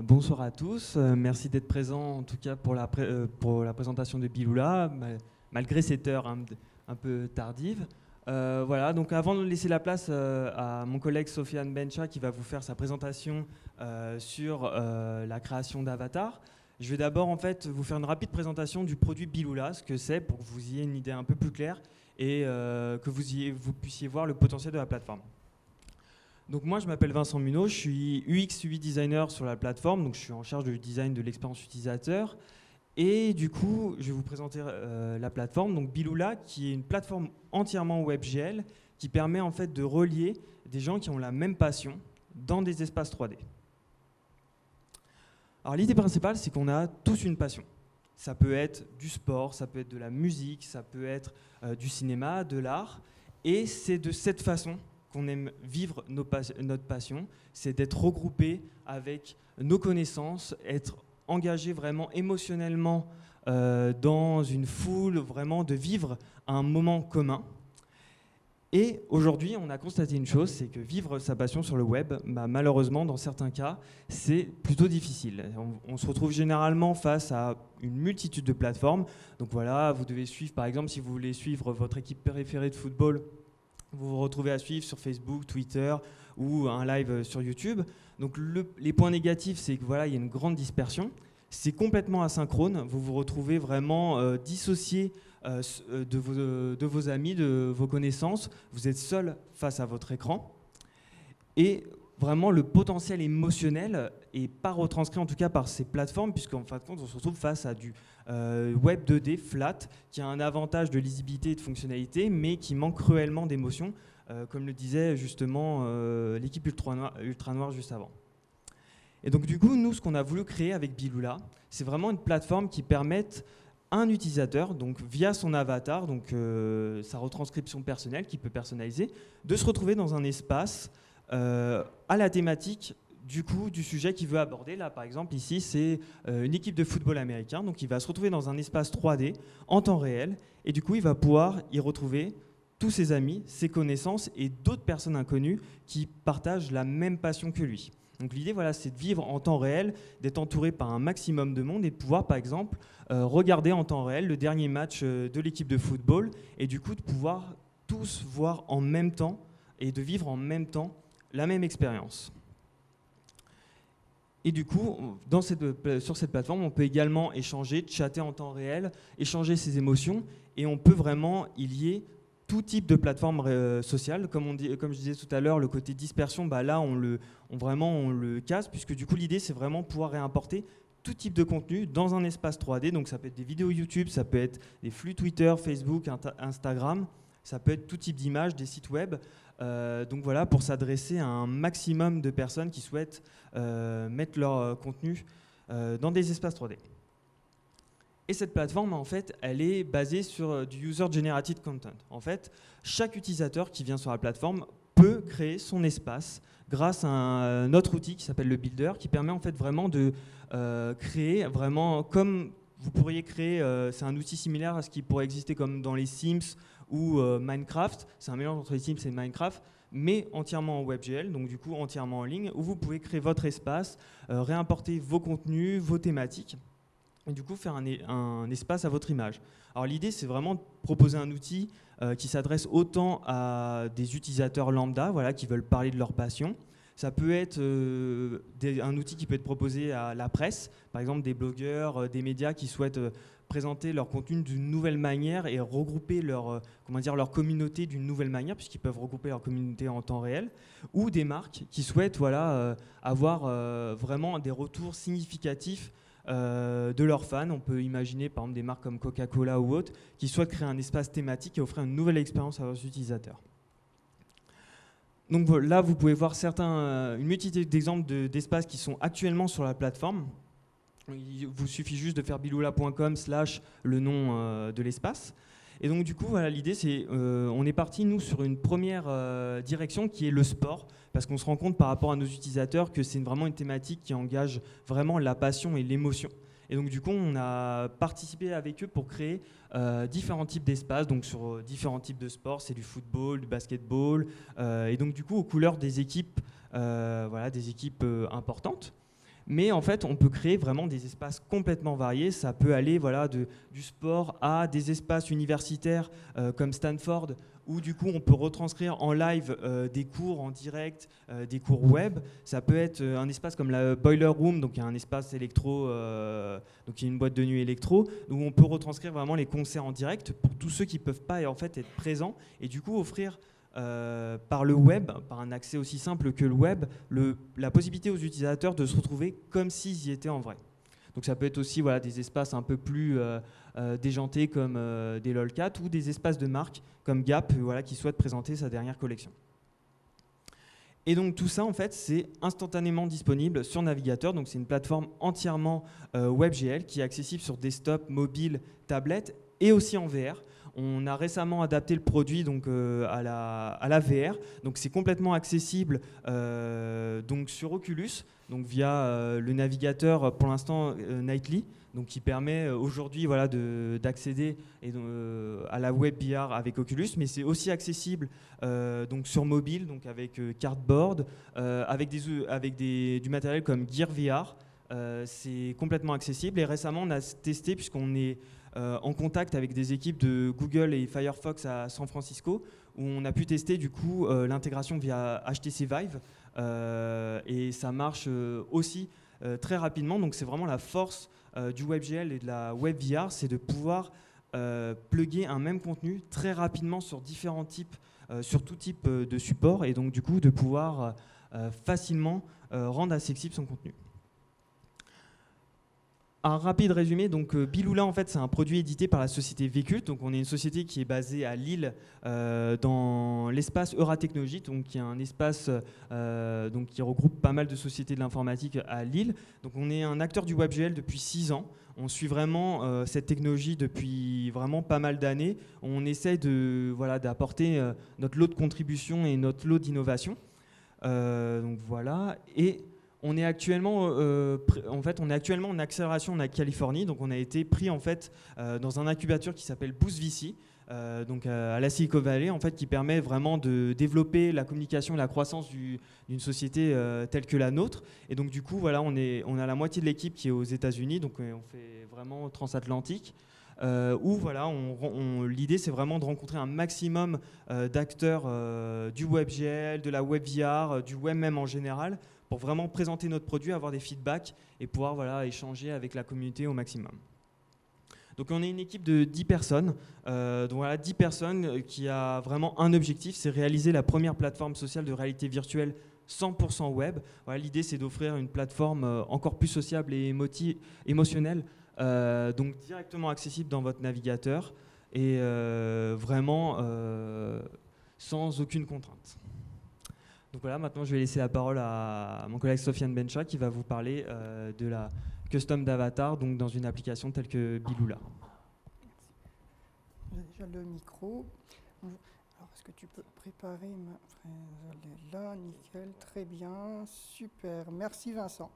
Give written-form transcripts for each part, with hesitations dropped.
Bonsoir à tous, merci d'être présents en tout cas pour la présentation de Billoula, malgré cette heure un peu tardive. Voilà, donc avant de laisser la place à mon collègue Sofiane Bencha qui va vous faire sa présentation sur la création d'Avatar, je vais d'abord en fait vous faire une rapide présentation du produit Billoula, ce que c'est pour que vous ayez une idée un peu plus claire et que vous puissiez voir le potentiel de la plateforme. Donc moi je m'appelle Vincent Munot, je suis UX UI designer sur la plateforme, donc je suis en charge du design de l'expérience utilisateur. Et du coup, je vais vous présenter la plateforme, donc Billoula, qui est une plateforme entièrement WebGL qui permet en fait de relier des gens qui ont la même passion dans des espaces 3D. Alors l'idée principale, c'est qu'on a tous une passion. Ça peut être du sport, ça peut être de la musique, ça peut être du cinéma, de l'art. Et c'est de cette façon qu'on aime vivre notre passion, c'est d'être regroupé avec nos connaissances, être engagé vraiment émotionnellement dans une foule, vraiment de vivre un moment commun. Et aujourd'hui, on a constaté une chose, c'est que vivre sa passion sur le web, malheureusement, dans certains cas, c'est plutôt difficile. On se retrouve généralement face à une multitude de plateformes. Donc voilà, vous devez suivre, par exemple, si vous voulez suivre votre équipe préférée de football, vous vous retrouvez à suivre sur Facebook, Twitter ou un live sur YouTube. Donc les points négatifs, c'est que voilà, il y a une grande dispersion. C'est complètement asynchrone. Vous vous retrouvez vraiment dissocié de vos amis, de vos connaissances. Vous êtes seul face à votre écran. Et vraiment, le potentiel émotionnel n'est pas retranscrit, en tout cas par ces plateformes, puisqu'en fin de compte, on se retrouve face à du web 2D flat, qui a un avantage de lisibilité et de fonctionnalité, mais qui manque cruellement d'émotion, comme le disait justement l'équipe Ultra Noir juste avant. Et donc du coup, nous, ce qu'on a voulu créer avec Billoula, c'est vraiment une plateforme qui permette à un utilisateur, donc via son avatar, donc sa retranscription personnelle, qui peut personnaliser, de se retrouver dans un espace à la thématique du sujet qu'il veut aborder. Là, par exemple, ici, c'est une équipe de football américain. Donc, il va se retrouver dans un espace 3D en temps réel. Et du coup, il va pouvoir y retrouver tous ses amis, ses connaissances et d'autres personnes inconnues qui partagent la même passion que lui. Donc, l'idée, voilà, c'est de vivre en temps réel, d'être entouré par un maximum de monde et de pouvoir, par exemple, regarder en temps réel le dernier match de l'équipe de football et du coup, de pouvoir tous voir en même temps et de vivre en même temps la même expérience. Et du coup, sur cette plateforme, on peut également échanger, chatter en temps réel, échanger ses émotions, et on peut vraiment y lier tout type de plateforme sociale. Comme je disais tout à l'heure, le côté dispersion, là, on le casse, puisque du coup, l'idée, c'est vraiment pouvoir réimporter tout type de contenu dans un espace 3D. Donc, ça peut être des vidéos YouTube, ça peut être des flux Twitter, Facebook, Instagram, ça peut être tout type d'images, des sites web. Donc voilà, pour s'adresser à un maximum de personnes qui souhaitent mettre leur contenu dans des espaces 3D. Et cette plateforme, en fait, elle est basée sur du user-generated content. En fait, chaque utilisateur qui vient sur la plateforme peut créer son espace grâce à un autre outil qui s'appelle le Builder, qui permet en fait vraiment de créer vraiment comme vous pourriez créer, c'est un outil similaire à ce qui pourrait exister comme dans les Sims ou Minecraft. C'est un mélange entre les Sims et Minecraft, mais entièrement en WebGL, donc du coup entièrement en ligne, où vous pouvez créer votre espace, réimporter vos contenus, vos thématiques, et du coup faire un espace à votre image. Alors l'idée, c'est vraiment de proposer un outil qui s'adresse autant à des utilisateurs lambda, voilà, qui veulent parler de leur passion. Ça peut être un outil qui peut être proposé à la presse, par exemple des blogueurs, des médias qui souhaitent présenter leur contenu d'une nouvelle manière et regrouper leur communauté d'une nouvelle manière, puisqu'ils peuvent regrouper leur communauté en temps réel, ou des marques qui souhaitent avoir vraiment des retours significatifs de leurs fans. On peut imaginer par exemple des marques comme Coca-Cola ou autres qui souhaitent créer un espace thématique et offrir une nouvelle expérience à leurs utilisateurs. Donc là, vous pouvez voir une multitude d'exemples d'espaces qui sont actuellement sur la plateforme. Il vous suffit juste de faire billoula.com / le nom de l'espace. Et donc du coup, voilà, l'idée c'est, on est parti nous sur une première direction qui est le sport, parce qu'on se rend compte par rapport à nos utilisateurs que c'est vraiment une thématique qui engage vraiment la passion et l'émotion. Et donc du coup, on a participé avec eux pour créer différents types d'espaces, donc sur différents types de sports, c'est du football, du basketball, et donc du coup aux couleurs des équipes, des équipes importantes. Mais en fait, on peut créer vraiment des espaces complètement variés. Ça peut aller voilà, du sport à des espaces universitaires comme Stanford, où du coup on peut retranscrire en live des cours en direct, des cours web. Ça peut être un espace comme la Boiler Room, donc il y a un espace électro, donc il y a une boîte de nuit électro, où on peut retranscrire vraiment les concerts en direct pour tous ceux qui ne peuvent pas en fait, être présents, et du coup offrir par le web, par un accès aussi simple que le web, la possibilité aux utilisateurs de se retrouver comme s'ils y étaient en vrai. Donc ça peut être aussi voilà, des espaces un peu plus déjantés comme des lolcats ou des espaces de marque comme Gap voilà, qui souhaitent présenter sa dernière collection. Et donc tout ça en fait c'est instantanément disponible sur navigateur, donc c'est une plateforme entièrement WebGL qui est accessible sur desktop, mobile, tablette et aussi en VR. On a récemment adapté le produit donc, à la VR, donc c'est complètement accessible donc sur Oculus, donc via le navigateur pour l'instant Nightly, donc qui permet aujourd'hui voilà, d'accéder à la WebVR avec Oculus, mais c'est aussi accessible donc sur mobile, donc avec Cardboard, avec du matériel comme Gear VR. C'est complètement accessible et récemment on a testé puisqu'on est en contact avec des équipes de Google et Firefox à San Francisco où on a pu tester du coup l'intégration via HTC Vive et ça marche aussi très rapidement. Donc c'est vraiment la force du WebGL et de la WebVR, c'est de pouvoir plugger un même contenu très rapidement sur différents types, sur tout type de support et donc du coup de pouvoir facilement rendre accessible son contenu. Un rapide résumé, donc Bilula en fait c'est un produit édité par la société Vcult, donc on est une société qui est basée à Lille dans l'espace Euratechnologie, donc qui est un espace donc, qui regroupe pas mal de sociétés de l'informatique à Lille. Donc on est un acteur du WebGL depuis 6 ans, on suit vraiment cette technologie depuis vraiment pas mal d'années, on essaie voilà, d'apporter notre lot de contribution et notre lot d'innovation. Donc voilà, et on est actuellement en accélération en Californie, donc on a été pris en fait dans un incubateur qui s'appelle Boost VC, donc à la Silicon Valley, en fait, qui permet vraiment de développer la communication et la croissance d'une société telle que la nôtre. Et donc du coup, voilà, on a la moitié de l'équipe qui est aux États-Unis, donc on fait vraiment transatlantique. Où voilà, l'idée c'est vraiment de rencontrer un maximum d'acteurs du WebGL, de la WebVR, du web même en général, pour vraiment présenter notre produit, avoir des feedbacks et pouvoir voilà, échanger avec la communauté au maximum. Donc on est une équipe de 10 personnes, donc voilà, 10 personnes qui a vraiment un objectif, c'est réaliser la première plateforme sociale de réalité virtuelle 100% web. Voilà, l'idée c'est d'offrir une plateforme encore plus sociable et émotionnelle, donc directement accessible dans votre navigateur et vraiment sans aucune contrainte. Donc voilà, maintenant je vais laisser la parole à mon collègue Sofiane Bencha qui va vous parler de la custom d'avatar, donc dans une application telle que Bilula. J'ai déjà le micro. Alors, est-ce que tu peux préparer ma fraise? Elle est là, nickel, très bien, super. Merci Vincent.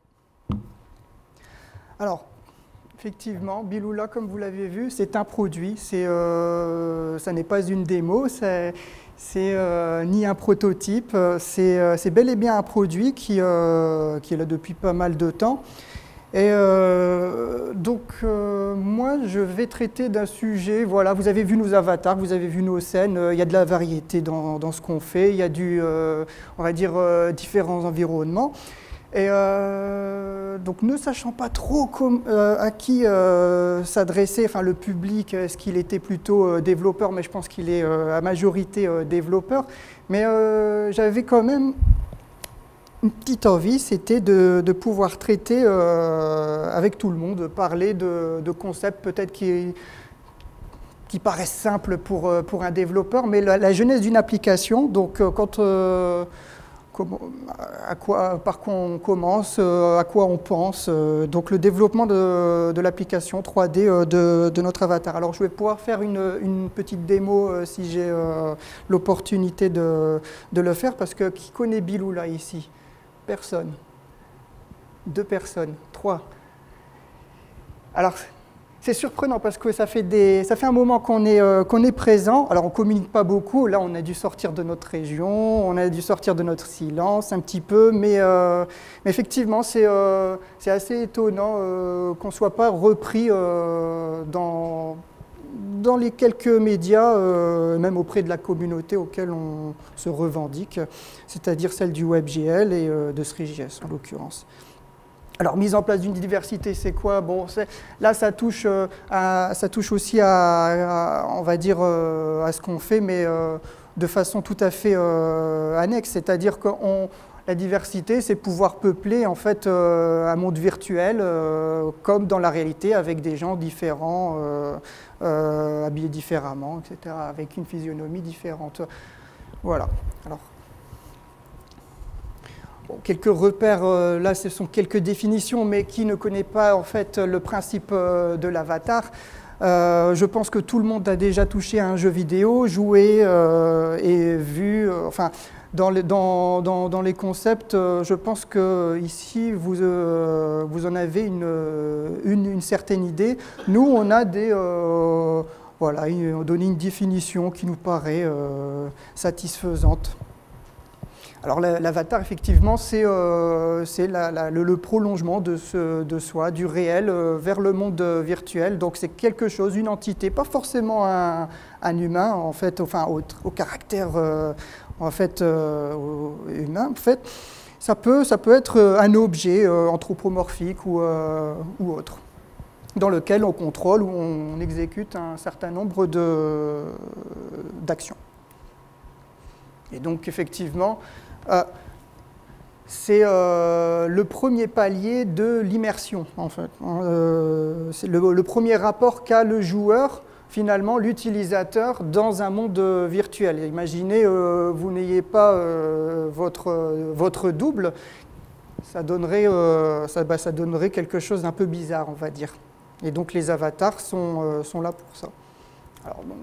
Alors, effectivement, Bilula, comme vous l'avez vu, c'est un produit. Ça n'est pas une démo, c'est ni un prototype. C'est bel et bien un produit qui est là depuis pas mal de temps. Et moi, je vais traiter d'un sujet, voilà, vous avez vu nos avatars, vous avez vu nos scènes, il y a de la variété dans ce qu'on fait, il y a on va dire, différents environnements. Et donc, ne sachant pas trop à qui s'adresser, enfin le public, est-ce qu'il était plutôt développeur, mais je pense qu'il est à majorité développeur, mais j'avais quand même une petite envie, c'était de pouvoir traiter avec tout le monde, parler de concepts peut-être qui paraissent simples pour un développeur, mais la jeunesse d'une application, donc par quoi on commence, à quoi on pense, donc le développement de l'application 3D de notre avatar. Alors je vais pouvoir faire une petite démo si j'ai l'opportunité de le faire, parce que qui connaît Bilula ici? Personne. 2 personnes, 3. Alors, c'est surprenant parce que ça fait un moment qu'on est présent. Alors on ne communique pas beaucoup, là on a dû sortir de notre région, on a dû sortir de notre silence un petit peu, mais effectivement c'est assez étonnant qu'on ne soit pas repris dans les quelques médias, même auprès de la communauté auquel on se revendique, c'est-à-dire celle du WebGL et de SriJS en l'occurrence. Alors, mise en place d'une diversité, c'est quoi? Bon, là, ça touche aussi on va dire, à ce qu'on fait, mais de façon tout à fait annexe. C'est-à-dire que la diversité, c'est pouvoir peupler en fait un monde virtuel comme dans la réalité, avec des gens différents, habillés différemment, etc., avec une physionomie différente. Voilà. Alors, bon, quelques repères, là ce sont quelques définitions, mais qui ne connaît pas en fait le principe de l'avatar? Je pense que tout le monde a déjà touché à un jeu vidéo, joué et vu, enfin dans les concepts, je pense que ici vous en avez une certaine idée. Nous on a voilà, on donne une définition qui nous paraît satisfaisante. Alors l'avatar, effectivement, c'est le prolongement de soi, du réel vers le monde virtuel. Donc c'est quelque chose, une entité, pas forcément un humain, en fait, enfin au caractère en fait, humain. En fait, ça peut être un objet anthropomorphique ou autre, dans lequel on contrôle ou on exécute un certain nombre d'actions. Et donc effectivement, c'est le premier palier de l'immersion, en fait. C'est le premier rapport qu'a le joueur, finalement, l'utilisateur, dans un monde virtuel. Imaginez, vous n'ayez pas votre double, ça donnerait quelque chose d'un peu bizarre, on va dire. Et donc les avatars sont là pour ça. Alors, donc,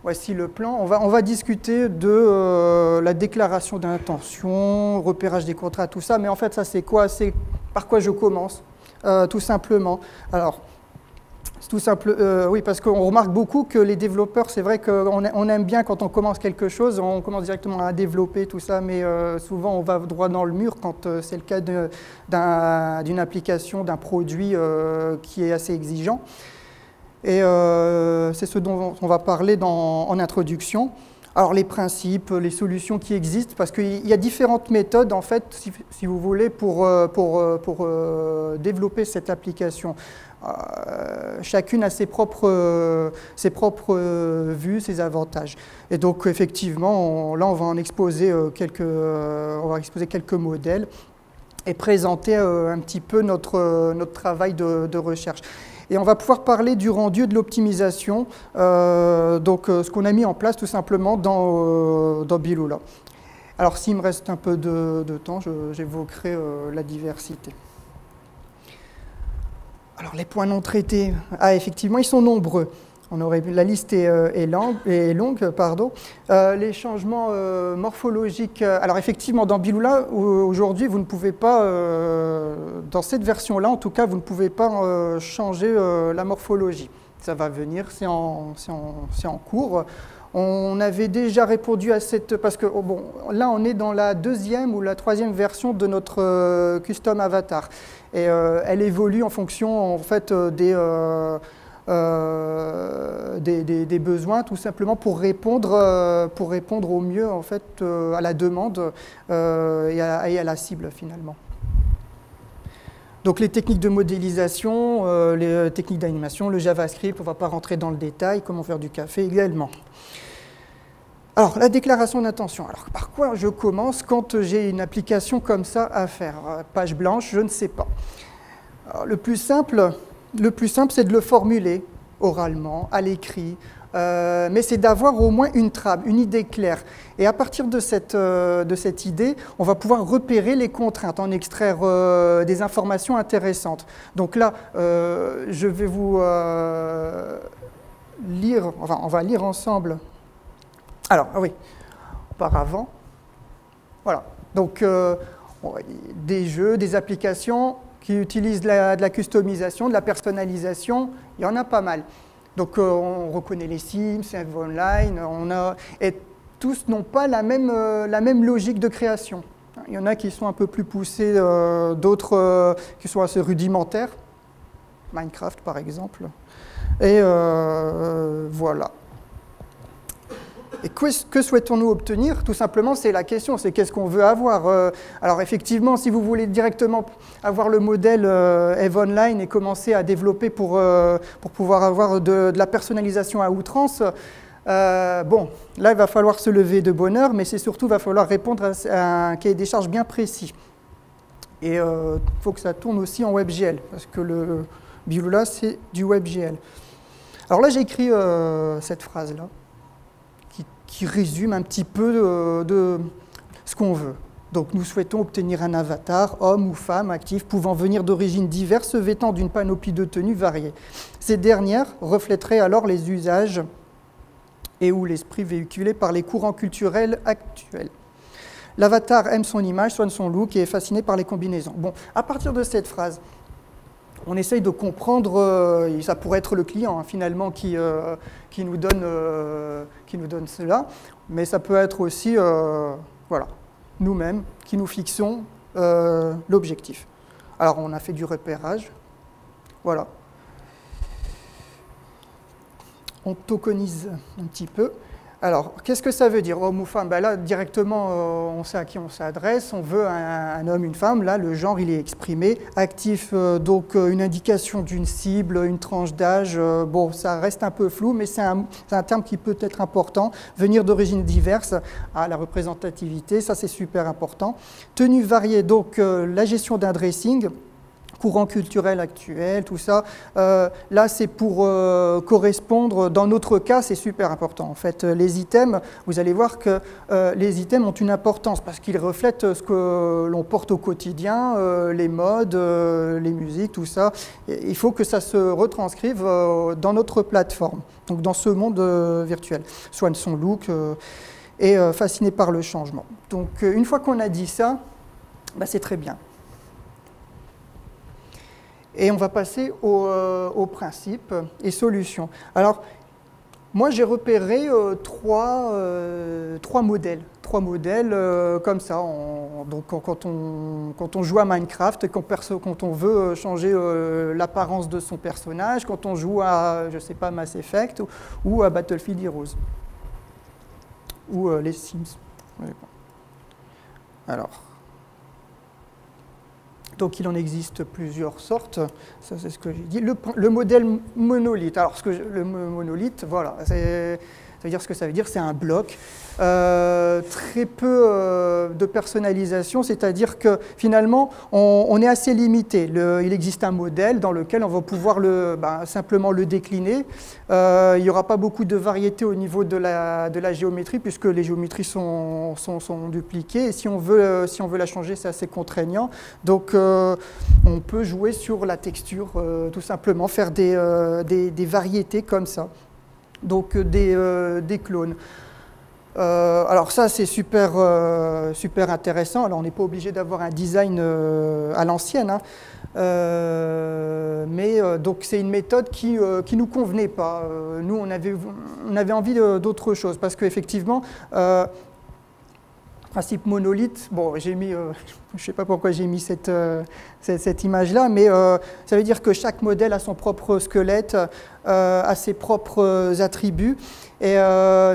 voici le plan. On va discuter de la déclaration d'intention, repérage des contrats, tout ça. Mais en fait, ça, c'est quoi? C'est par quoi je commence, tout simplement. Alors, c'est tout simple. Oui, parce qu'on remarque beaucoup que les développeurs, c'est vrai qu'on aime bien quand on commence quelque chose, on commence directement à développer tout ça, mais souvent on va droit dans le mur quand c'est le cas d'une application, d'un produit qui est assez exigeant. Et c'est ce dont on va parler en introduction. Alors les principes, les solutions qui existent, parce qu'il y a différentes méthodes en fait, si vous voulez, pour développer cette application. Chacune a ses propres vues, ses avantages. Et donc effectivement, là on va en exposer quelques modèles et présenter un petit peu notre travail de recherche. Et on va pouvoir parler du rendu et de l'optimisation, donc ce qu'on a mis en place tout simplement dans Bilula. Alors s'il me reste un peu de temps, j'évoquerai la diversité. Alors les points non traités, effectivement ils sont nombreux. La liste est longue, pardon. Les changements morphologiques. Alors effectivement, dans Bilula, aujourd'hui, vous ne pouvez pas, dans cette version-là, en tout cas, vous ne pouvez pas changer la morphologie. Ça va venir, c'est en cours. On avait déjà répondu à cette... Parce que bon, là, on est dans la deuxième ou la troisième version de notre custom avatar. Et elle évolue en fonction, en fait, des besoins, tout simplement pour répondre au mieux en fait, à la demande et à la cible finalement. Donc les techniques de modélisation, les techniques d'animation, le JavaScript, on ne va pas rentrer dans le détail, comment faire du café également. Alors la déclaration d'intention, alors par quoi je commence quand j'ai une application comme ça à faire? Page blanche, je ne sais pas. Alors, le plus simple, c'est de le formuler oralement, à l'écrit, mais c'est d'avoir au moins une trame, une idée claire. Et à partir de cette idée, on va pouvoir repérer les contraintes, en extraire des informations intéressantes. Donc là, je vais vous lire, enfin, on va lire ensemble. Alors, oui, auparavant, voilà. Donc, des jeux, des applications. qui utilisent de la customisation, de la personnalisation, il y en a pas mal. Donc on reconnaît les Sims, EVE Online, et tous n'ont pas la même logique de création. Il y en a qui sont un peu plus poussés, d'autres qui sont assez rudimentaires, Minecraft par exemple. Et voilà. Et que souhaitons-nous obtenir? Tout simplement, c'est la question, c'est qu'est-ce qu'on veut avoir. Alors effectivement, si vous voulez directement avoir le modèle EVE Online et commencer à développer pour pouvoir avoir de la personnalisation à outrance, bon, là, il va falloir se lever de bonne heure, mais c'est surtout, il va falloir répondre à un cahier des charges bien précis. Et il faut que ça tourne aussi en WebGL, parce que le Bilula, c'est du WebGL. Alors là, j'ai écrit cette phrase-là, qui résume un petit peu de ce qu'on veut. Donc nous souhaitons obtenir un avatar, homme ou femme, actif, pouvant venir d'origines diverses, vêtant d'une panoplie de tenues variées. Ces dernières reflèteraient alors les usages et ou l'esprit véhiculé par les courants culturels actuels. L'avatar aime son image, soigne son look et est fasciné par les combinaisons. Bon, à partir de cette phrase, on essaye de comprendre, ça pourrait être le client finalement qui nous donne cela, mais ça peut être aussi voilà, nous-mêmes qui nous fixons l'objectif. Alors on a fait du repérage, voilà. On tokenise un petit peu. Alors, qu'est-ce que ça veut dire, homme ou femme? Ben là, directement, on sait à qui on s'adresse. On veut un homme, une femme. Là, le genre, il est exprimé. Actif, donc une indication d'une cible, une tranche d'âge. Bon, ça reste un peu flou, mais c'est un terme qui peut être important. Venir d'origines diverses. Ah, la représentativité, ça, c'est super important. Tenue variée, donc la gestion d'un dressing. Courant culturel actuel, tout ça. Là, c'est pour correspondre, dans notre cas, c'est super important. En fait, les items, vous allez voir que les items ont une importance parce qu'ils reflètent ce que l'on porte au quotidien, les modes, les musiques, tout ça. Il faut que ça se retranscrive dans notre plateforme, donc dans ce monde virtuel. Soigne son look et fasciné par le changement. Donc, une fois qu'on a dit ça, bah, c'est très bien. Et on va passer aux principes et solutions. Alors, moi, j'ai repéré trois modèles. Trois modèles comme ça. Donc, quand on joue à Minecraft, quand on veut changer l'apparence de son personnage, quand on joue à, je ne sais pas, Mass Effect ou à Battlefield Heroes. Ou les Sims. Alors... Donc, il en existe plusieurs sortes, ça c'est ce que j'ai dit. Le modèle monolithe, alors le monolithe, voilà, ça veut dire ce que ça veut dire, c'est un bloc. Très peu de personnalisation, c'est-à-dire que finalement, on est assez limité. Il existe un modèle dans lequel on va pouvoir simplement le décliner. Il n'y aura pas beaucoup de variété au niveau de la géométrie, puisque les géométries sont dupliquées. Et si on veut la changer, c'est assez contraignant. Donc, on peut jouer sur la texture, tout simplement, faire des variétés comme ça. Donc, des clones. Alors ça, c'est super intéressant. Alors, on n'est pas obligé d'avoir un design à l'ancienne, hein. Mais donc, c'est une méthode qui nous convenait pas. Nous, on avait envie d'autre chose, parce qu'effectivement, principe monolithe, bon, j'ai mis, je ne sais pas pourquoi j'ai mis cette image-là, mais ça veut dire que chaque modèle a son propre squelette, a ses propres attributs, et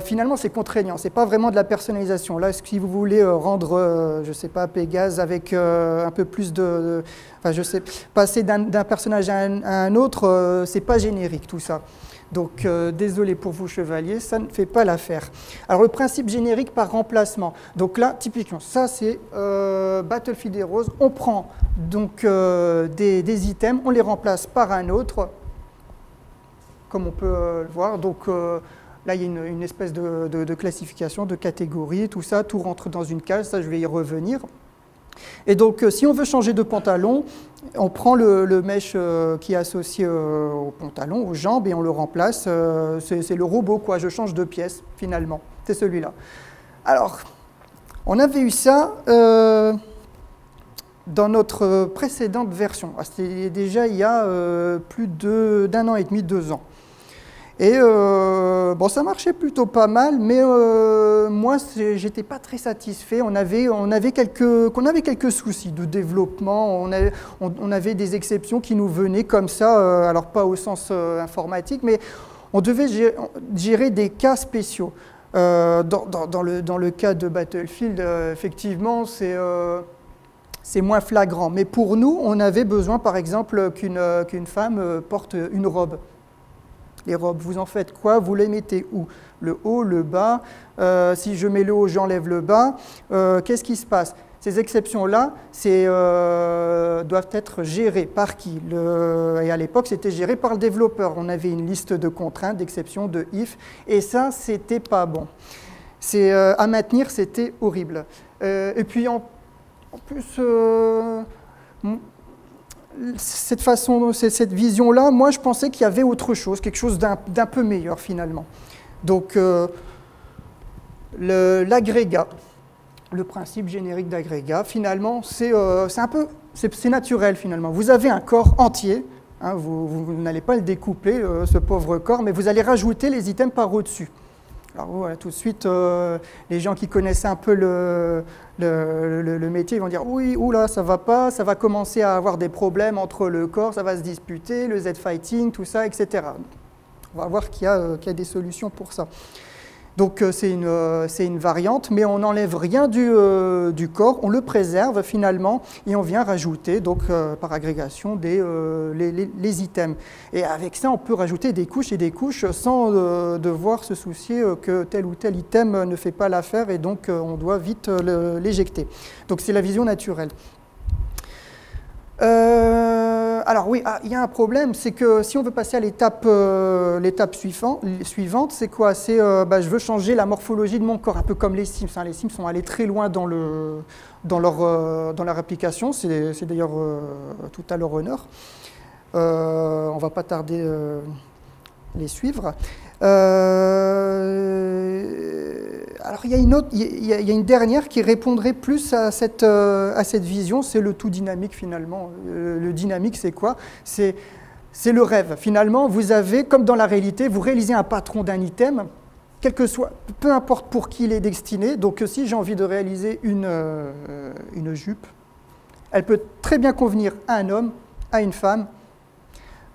finalement c'est contraignant, c'est pas vraiment de la personnalisation. Là, si vous voulez rendre, je ne sais pas, Pégase avec un peu plus enfin, je sais, passer d'un personnage à un autre, c'est pas générique tout ça. Donc, désolé pour vous, chevaliers, ça ne fait pas l'affaire. Alors, le principe générique par remplacement. Donc là, typiquement, ça, c'est Battlefield Heroes. On prend donc des items, on les remplace par un autre, comme on peut le voir. Donc, là, il y a une espèce de classification, de catégorie, tout ça, tout rentre dans une case, ça, je vais y revenir. Et donc, si on veut changer de pantalon, on prend le mesh qui est associé au pantalon, aux jambes, et on le remplace. C'est le robot, quoi. Je change de pièce, finalement. C'est celui-là. Alors, on avait eu ça dans notre précédente version. C'était déjà il y a plus d'1 an et demi, 2 ans. Et bon, ça marchait plutôt pas mal, mais moi, j'étais pas très satisfait. On avait quelques soucis de développement. On avait des exceptions qui nous venaient comme ça, alors pas au sens informatique, mais on devait gérer des cas spéciaux. Dans le cas de Battlefield, effectivement, c'est moins flagrant. Mais pour nous, on avait besoin, par exemple, qu'une femme porte une robe. Les robes, vous en faites quoi? Vous les mettez où? Le haut, le bas. Si je mets le haut, j'enlève le bas. Qu'est-ce qui se passe? Ces exceptions-là doivent être gérées par qui? Et à l'époque, c'était géré par le développeur. On avait une liste de contraintes, d'exceptions, de if, et ça, c'était pas bon. À maintenir, c'était horrible. Et puis, en plus, cette vision-là, moi, je pensais qu'il y avait autre chose, quelque chose d'un peu meilleur, finalement. Donc, l'agrégat, le principe générique d'agrégat, finalement, c'est naturel, finalement. Vous avez un corps entier, hein, vous n'allez pas le découper, ce pauvre corps, mais vous allez rajouter les items par au-dessus. Alors voilà, tout de suite, les gens qui connaissaient un peu le métier, ils vont dire « Oui, oula, ça va pas, ça va commencer à avoir des problèmes entre le corps, ça va se disputer, le Z-fighting, tout ça, etc. » On va voir qu'il y a des solutions pour ça. Donc c'est une variante, mais on n'enlève rien du corps, on le préserve finalement, et on vient rajouter, donc par agrégation, les items. Et avec ça, on peut rajouter des couches et des couches sans devoir se soucier que tel ou tel item ne fait pas l'affaire, et donc on doit vite l'éjecter. Donc c'est la vision naturelle. Alors oui, il y a un problème, c'est que si on veut passer à l'étape suivante, c'est quoi? C'est je veux changer la morphologie de mon corps, un peu comme les Sims. Hein. Les Sims sont allés très loin dans leur application, c'est d'ailleurs tout à leur honneur. On ne va pas tarder les suivre. Alors il y a une dernière qui répondrait plus à cette vision, c'est le tout dynamique finalement. Le dynamique, c'est quoi? C'est le rêve. Finalement, vous avez, comme dans la réalité, vous réalisez un patron d'un item, quel que soit, peu importe pour qui il est destiné. Donc si j'ai envie de réaliser une jupe, elle peut très bien convenir à un homme, à une femme,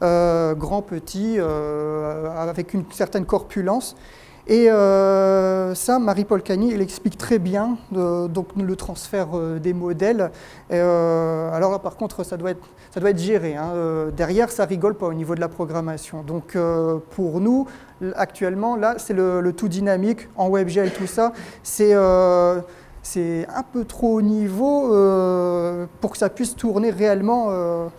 grand, petit, avec une certaine corpulence. Et ça, Marie Polcani, elle explique très bien donc, le transfert des modèles. Alors là, par contre, ça doit être géré. Hein. Derrière, ça rigole pas au niveau de la programmation. Donc pour nous, actuellement, là, c'est le tout dynamique en WebGL, tout ça. C'est un peu trop haut niveau pour que ça puisse tourner réellement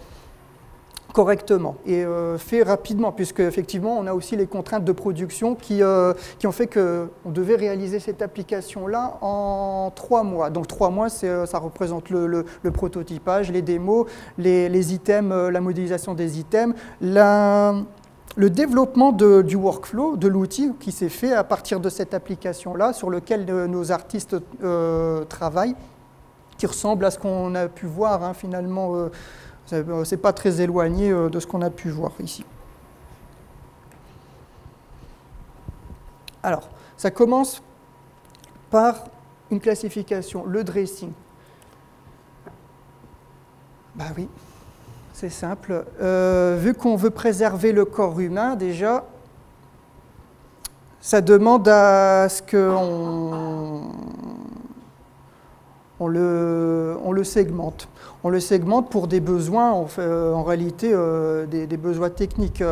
correctement et fait rapidement, puisque effectivement on a aussi les contraintes de production qui ont fait qu'on devait réaliser cette application-là en 3 mois. Donc 3 mois, ça représente le prototypage, les démos, les items, la modélisation des items, le développement du workflow, de l'outil qui s'est fait à partir de cette application-là, sur lequel nos artistes travaillent, qui ressemble à ce qu'on a pu voir hein, finalement. C'est pas très éloigné de ce qu'on a pu voir ici. Alors, ça commence par une classification, le dressing. Bah oui, c'est simple. Vu qu'on veut préserver le corps humain, déjà, ça demande à ce qu'on le segmente. On le segmente pour des besoins, en réalité, des besoins techniques.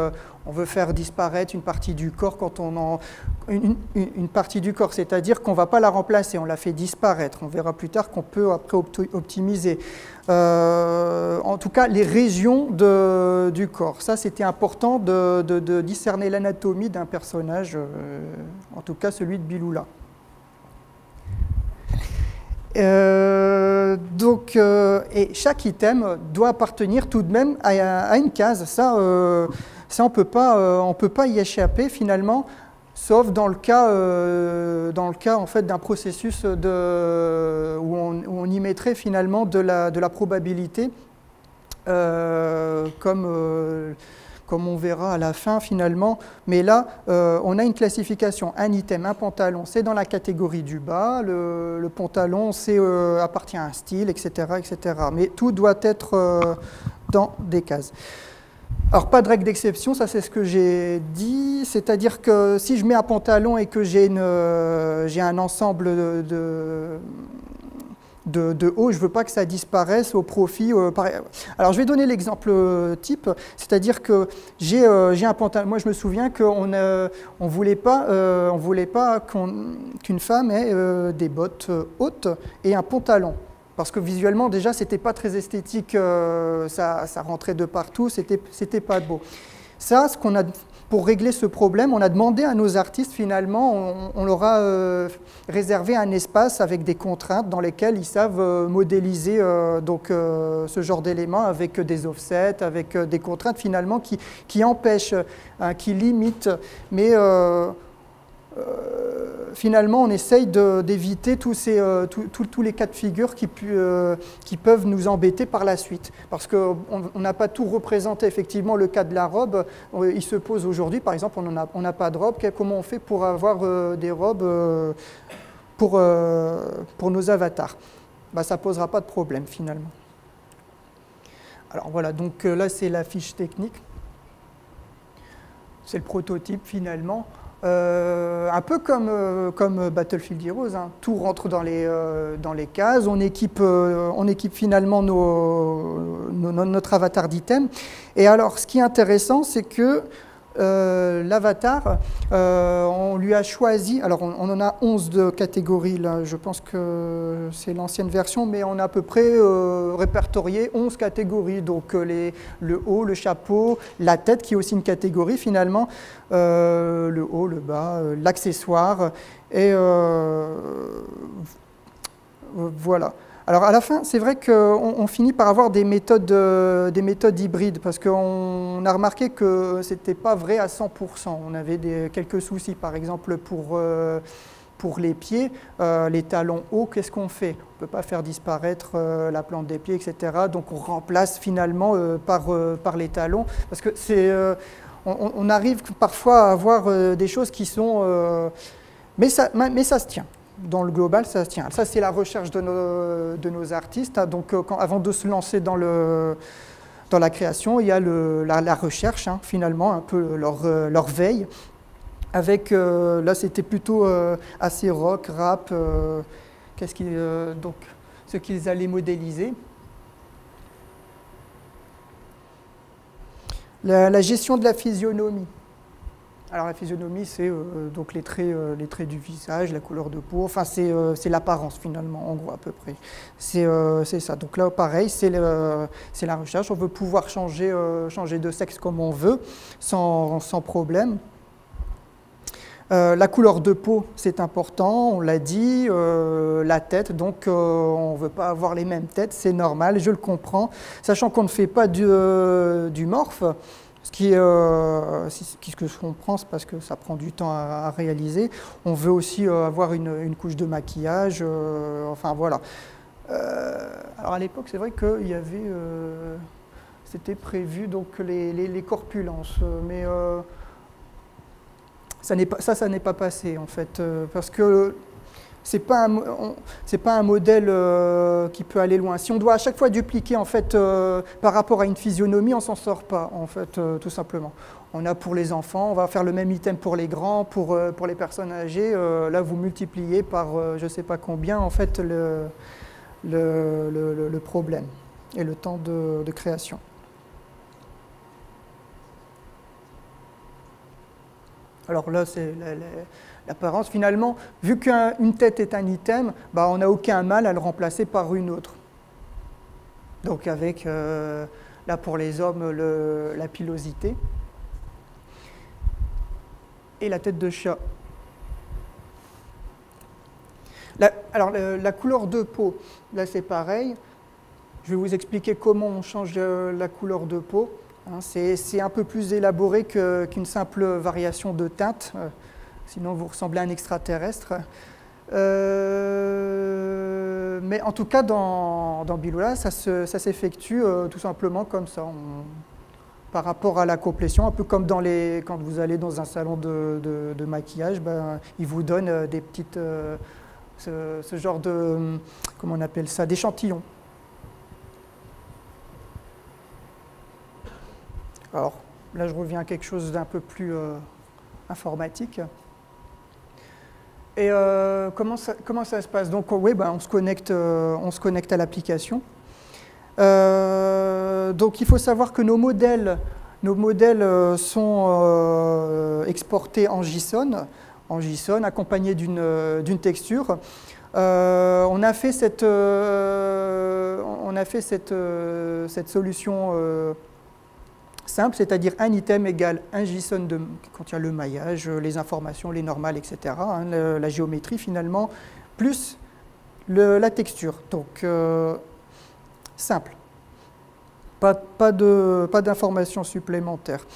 On veut faire disparaître une partie du corps quand une partie du corps, c'est-à-dire qu'on ne va pas la remplacer, on la fait disparaître. On verra plus tard qu'on peut après optimiser. En tout cas, les régions du corps. Ça, c'était important de discerner l'anatomie d'un personnage, en tout cas celui de Biloula. Et chaque item doit appartenir tout de même à une case. Ça on peut pas y échapper finalement. sauf dans le cas en fait, d'un processus où on y mettrait finalement de la probabilité, comme on verra à la fin finalement. Mais là, on a une classification, un item, un pantalon, c'est dans la catégorie du bas, le pantalon appartient à un style, etc., etc. Mais tout doit être dans des cases. Alors, pas de règle d'exception, ça c'est ce que j'ai dit, c'est-à-dire que si je mets un pantalon et que j'ai un ensemble de haut, je ne veux pas que ça disparaisse au profit. Alors, je vais donner l'exemple type, c'est-à-dire que j'ai un pantalon. Moi, je me souviens qu'on ne voulait pas qu'une femme ait des bottes hautes et un pantalon. Parce que visuellement, déjà, ce n'était pas très esthétique, ça rentrait de partout, c'était pas beau. Ça, pour régler ce problème, on a demandé à nos artistes, finalement, on leur a réservé un espace avec des contraintes dans lesquelles ils savent modéliser ce genre d'éléments avec des offsets, avec des contraintes finalement qui empêchent, qui limitent, mais finalement, on essaye d'éviter tous les cas de figure qui peuvent nous embêter par la suite. Parce qu'on n'a pas tout représenté, effectivement, le cas de la robe. Il se pose aujourd'hui, par exemple, on n'a pas de robe. Comment on fait pour avoir des robes pour nos avatars? Ça ne posera pas de problème, finalement. Alors voilà, donc là, c'est la fiche technique. C'est le prototype, finalement. Un peu comme Battlefield Heroes, hein. Tout rentre dans les cases, on équipe finalement notre avatar d'item. Et alors, ce qui est intéressant, c'est que l'avatar, on lui a choisi, alors on en a 11 de catégories, là, je pense que c'est l'ancienne version, mais on a à peu près répertorié 11 catégories, donc le haut, le chapeau, la tête qui est aussi une catégorie finalement, le haut, le bas, l'accessoire, et voilà. Alors à la fin, c'est vrai qu'on finit par avoir des méthodes hybrides, parce qu'on a remarqué que ce n'était pas vrai à 100%. On avait quelques soucis, par exemple pour les pieds, les talons hauts, qu'est-ce qu'on fait? On ne peut pas faire disparaître la plante des pieds, etc. Donc on remplace finalement par les talons, parce que on arrive parfois à avoir des choses qui sont... mais ça se tient. Dans le global, ça se tient. Ça, c'est la recherche de nos artistes. Donc, avant de se lancer dans la création, il y a la recherche, hein, finalement, un peu leur veille. Avec, là, c'était plutôt assez rock, rap, donc, ce qu'ils allaient modéliser. La gestion de la physionomie. Alors la physionomie, c'est donc les traits du visage, la couleur de peau, enfin c'est l'apparence finalement, en gros à peu près. C'est ça. Donc là, pareil, c'est la recherche. On veut pouvoir changer de sexe comme on veut, sans problème. La couleur de peau, c'est important, on l'a dit. La tête, donc on ne veut pas avoir les mêmes têtes, c'est normal, je le comprends. Sachant qu'on ne fait pas du morph. Ce que je comprends, c'est parce que ça prend du temps à réaliser. On veut aussi avoir une couche de maquillage, enfin voilà. Alors à l'époque, c'est vrai qu'il y avait, c'était prévu donc les corpulences, mais ça n'est pas passé en fait, parce que c'est pas un modèle qui peut aller loin. Si on doit à chaque fois dupliquer en fait par rapport à une physionomie, on s'en sort pas en fait, tout simplement. On a pour les enfants, on va faire le même item pour les grands, pour les personnes âgées. Là, vous multipliez par je ne sais pas combien en fait le problème et le temps de création. Alors là, c'est l'apparence. Finalement, vu qu'une tête est un item, on n'a aucun mal à le remplacer par une autre. Donc avec, là pour les hommes, la pilosité. Et la tête de chat. Alors la couleur de peau, là c'est pareil. Je vais vous expliquer comment on change la couleur de peau. C'est un peu plus élaboré qu'une simple variation de teinte. sinon vous ressemblez à un extraterrestre. Mais en tout cas, dans Billula, ça s'effectue tout simplement comme ça, par rapport à la complétion, un peu comme quand vous allez dans un salon de maquillage, ben, ils vous donnent des petites, ce genre de, comment on appelle ça, d'échantillons. Alors là, je reviens à quelque chose d'un peu plus informatique. Et comment ça se passe? Donc oui, ben, on se connecte à l'application. Donc il faut savoir que nos modèles sont exportés en JSON accompagnés d'une texture. On a fait cette solution simple, c'est-à-dire un item égale un JSON qui contient le maillage, les informations, les normales, etc., hein, la géométrie finalement, plus la texture. Donc simple. Pas d'informations supplémentaires.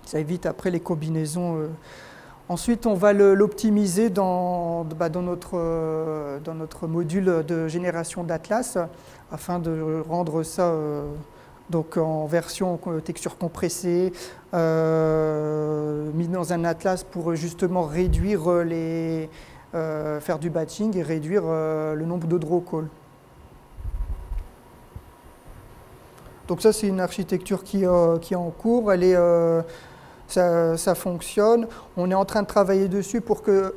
Ça évite après les combinaisons. Ensuite, on va l'optimiser dans notre module de génération d'Atlas afin de rendre ça donc en version texture compressée, mis dans un atlas pour justement réduire faire du batching et réduire le nombre de draw calls. Donc ça, c'est une architecture qui est en cours, ça fonctionne. On est en train de travailler dessus pour que,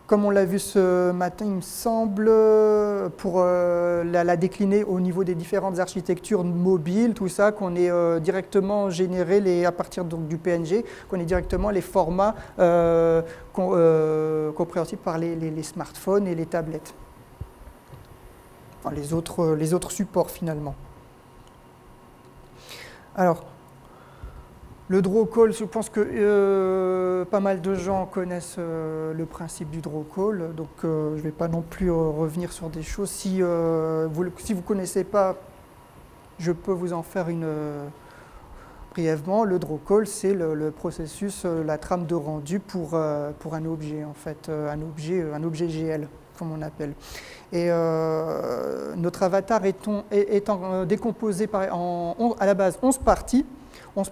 comme on l'a vu ce matin, il me semble, pour la décliner au niveau des différentes architectures mobiles, tout ça, qu'on ait directement généré, à partir donc, du PNG, qu'on ait directement les formats compréhensibles par les smartphones et les tablettes. Enfin, les autres supports, finalement. Alors, le draw call, je pense que pas mal de gens connaissent le principe du draw call, donc je ne vais pas non plus revenir sur des choses. Si vous ne connaissez pas, je peux vous en faire une brièvement. Le draw call, c'est le processus, la trame de rendu pour un objet, en fait, un objet GL, comme on appelle. Et notre avatar étant décomposé à la base 11 parties, ça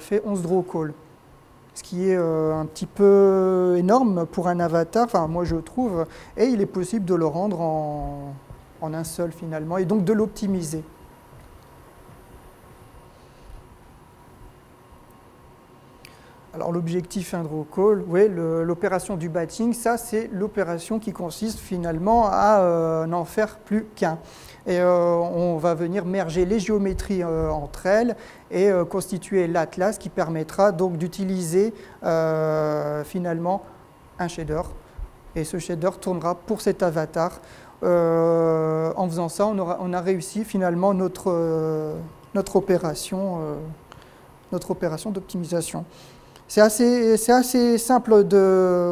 fait 11 draw calls, ce qui est un petit peu énorme pour un avatar, enfin moi je trouve, et il est possible de le rendre en un seul finalement, et donc de l'optimiser. Alors l'objectif un draw call, oui, l'opération du batching, ça c'est l'opération qui consiste finalement à n'en faire plus qu'un. Et on va venir merger les géométries entre elles et constituer l'atlas qui permettra donc d'utiliser finalement un shader. Et ce shader tournera pour cet avatar. En faisant ça, on a réussi finalement notre opération d'optimisation. C'est assez simple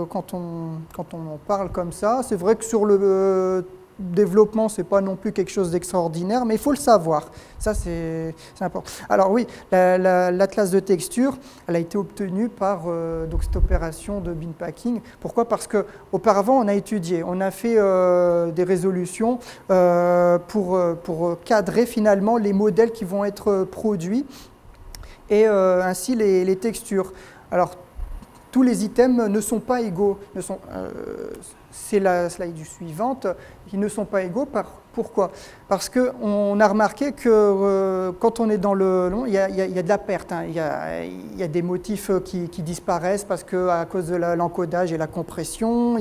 quand on en parle comme ça. C'est vrai que sur le développement, ce n'est pas non plus quelque chose d'extraordinaire, mais il faut le savoir. Ça, c'est important. Alors oui, l'atlas de texture, elle a été obtenue par donc cette opération de bin packing. Pourquoi? Parce qu'auparavant, on a étudié, on a fait des résolutions pour cadrer finalement les modèles qui vont être produits et ainsi les textures. Alors, tous les items ne sont pas égaux. C'est la slide suivante, qui ne sont pas égaux. Pourquoi? Parce qu'on a remarqué que quand on est dans le long, il y a de la perte. Hein. Il y a des motifs qui disparaissent parce qu'à cause de l'encodage et la compression,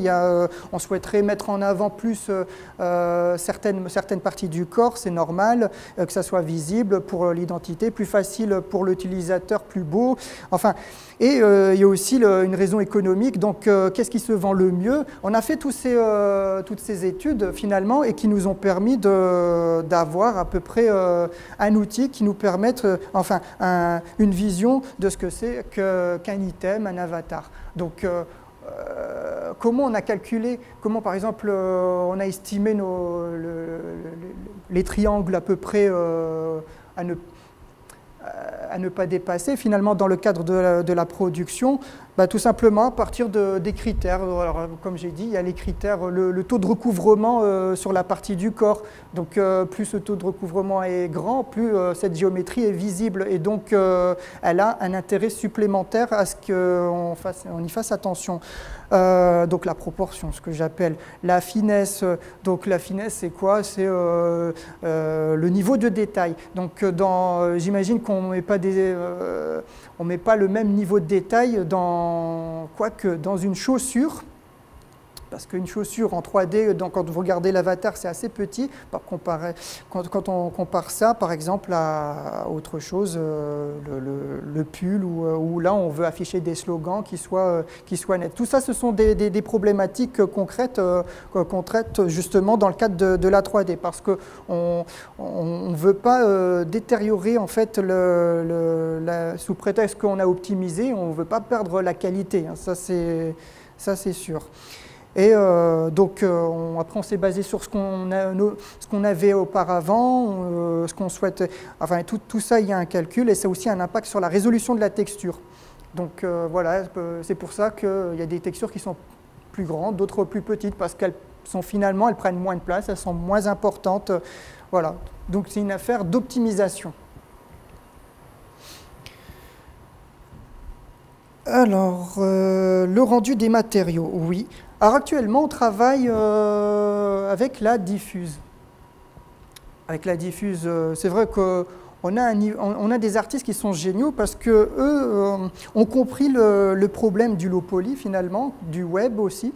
on souhaiterait mettre en avant plus certaines parties du corps, c'est normal, que ça soit visible pour l'identité, plus facile pour l'utilisateur, plus beau. Enfin, et il y a aussi une raison économique. Donc, qu'est-ce qui se vend le mieux? On a fait toutes ces études finalement et qui nous ont permis d'avoir à peu près un outil qui nous permette, enfin, une vision de ce que c'est qu'un item, un avatar. Donc, comment on a calculé, comment par exemple on a estimé les triangles à peu près à à ne pas dépasser. Finalement, dans le cadre de la production, tout simplement à partir des critères. Alors, comme j'ai dit, il y a les critères, le taux de recouvrement sur la partie du corps. Donc, plus ce taux de recouvrement est grand, plus cette géométrie est visible. Et donc, elle a un intérêt supplémentaire à ce qu'on y fasse attention. Donc, la proportion, ce que j'appelle la finesse. Donc, la finesse, c'est quoi? C'est le niveau de détail. Donc, j'imagine qu'on ne met pas on met pas le même niveau de détail quoique dans une chaussure, parce qu'une chaussure en 3D, quand vous regardez l'avatar, c'est assez petit, quand on compare ça, par exemple, à autre chose, le pull, où là, on veut afficher des slogans qui soient nets. Tout ça, ce sont des problématiques concrètes qu'on traite justement dans le cadre de la 3D, parce qu'on ne veut pas détériorer, en fait, sous prétexte qu'on a optimisé, on ne veut pas perdre la qualité, hein, ça c'est sûr. Et donc, après, on s'est basé sur ce qu'on avait auparavant, ce qu'on souhaite. Enfin, tout ça, il y a un calcul, et ça a aussi un impact sur la résolution de la texture. Donc, voilà, c'est pour ça qu'il y a des textures qui sont plus grandes, d'autres plus petites, parce qu'elles prennent moins de place, elles sont moins importantes. Voilà. Donc, c'est une affaire d'optimisation. Alors, le rendu des matériaux, oui. Alors actuellement, on travaille avec la diffuse. Avec la diffuse, c'est vrai qu'on a des artistes qui sont géniaux parce qu'eux ont compris le problème du low poly finalement, du web aussi.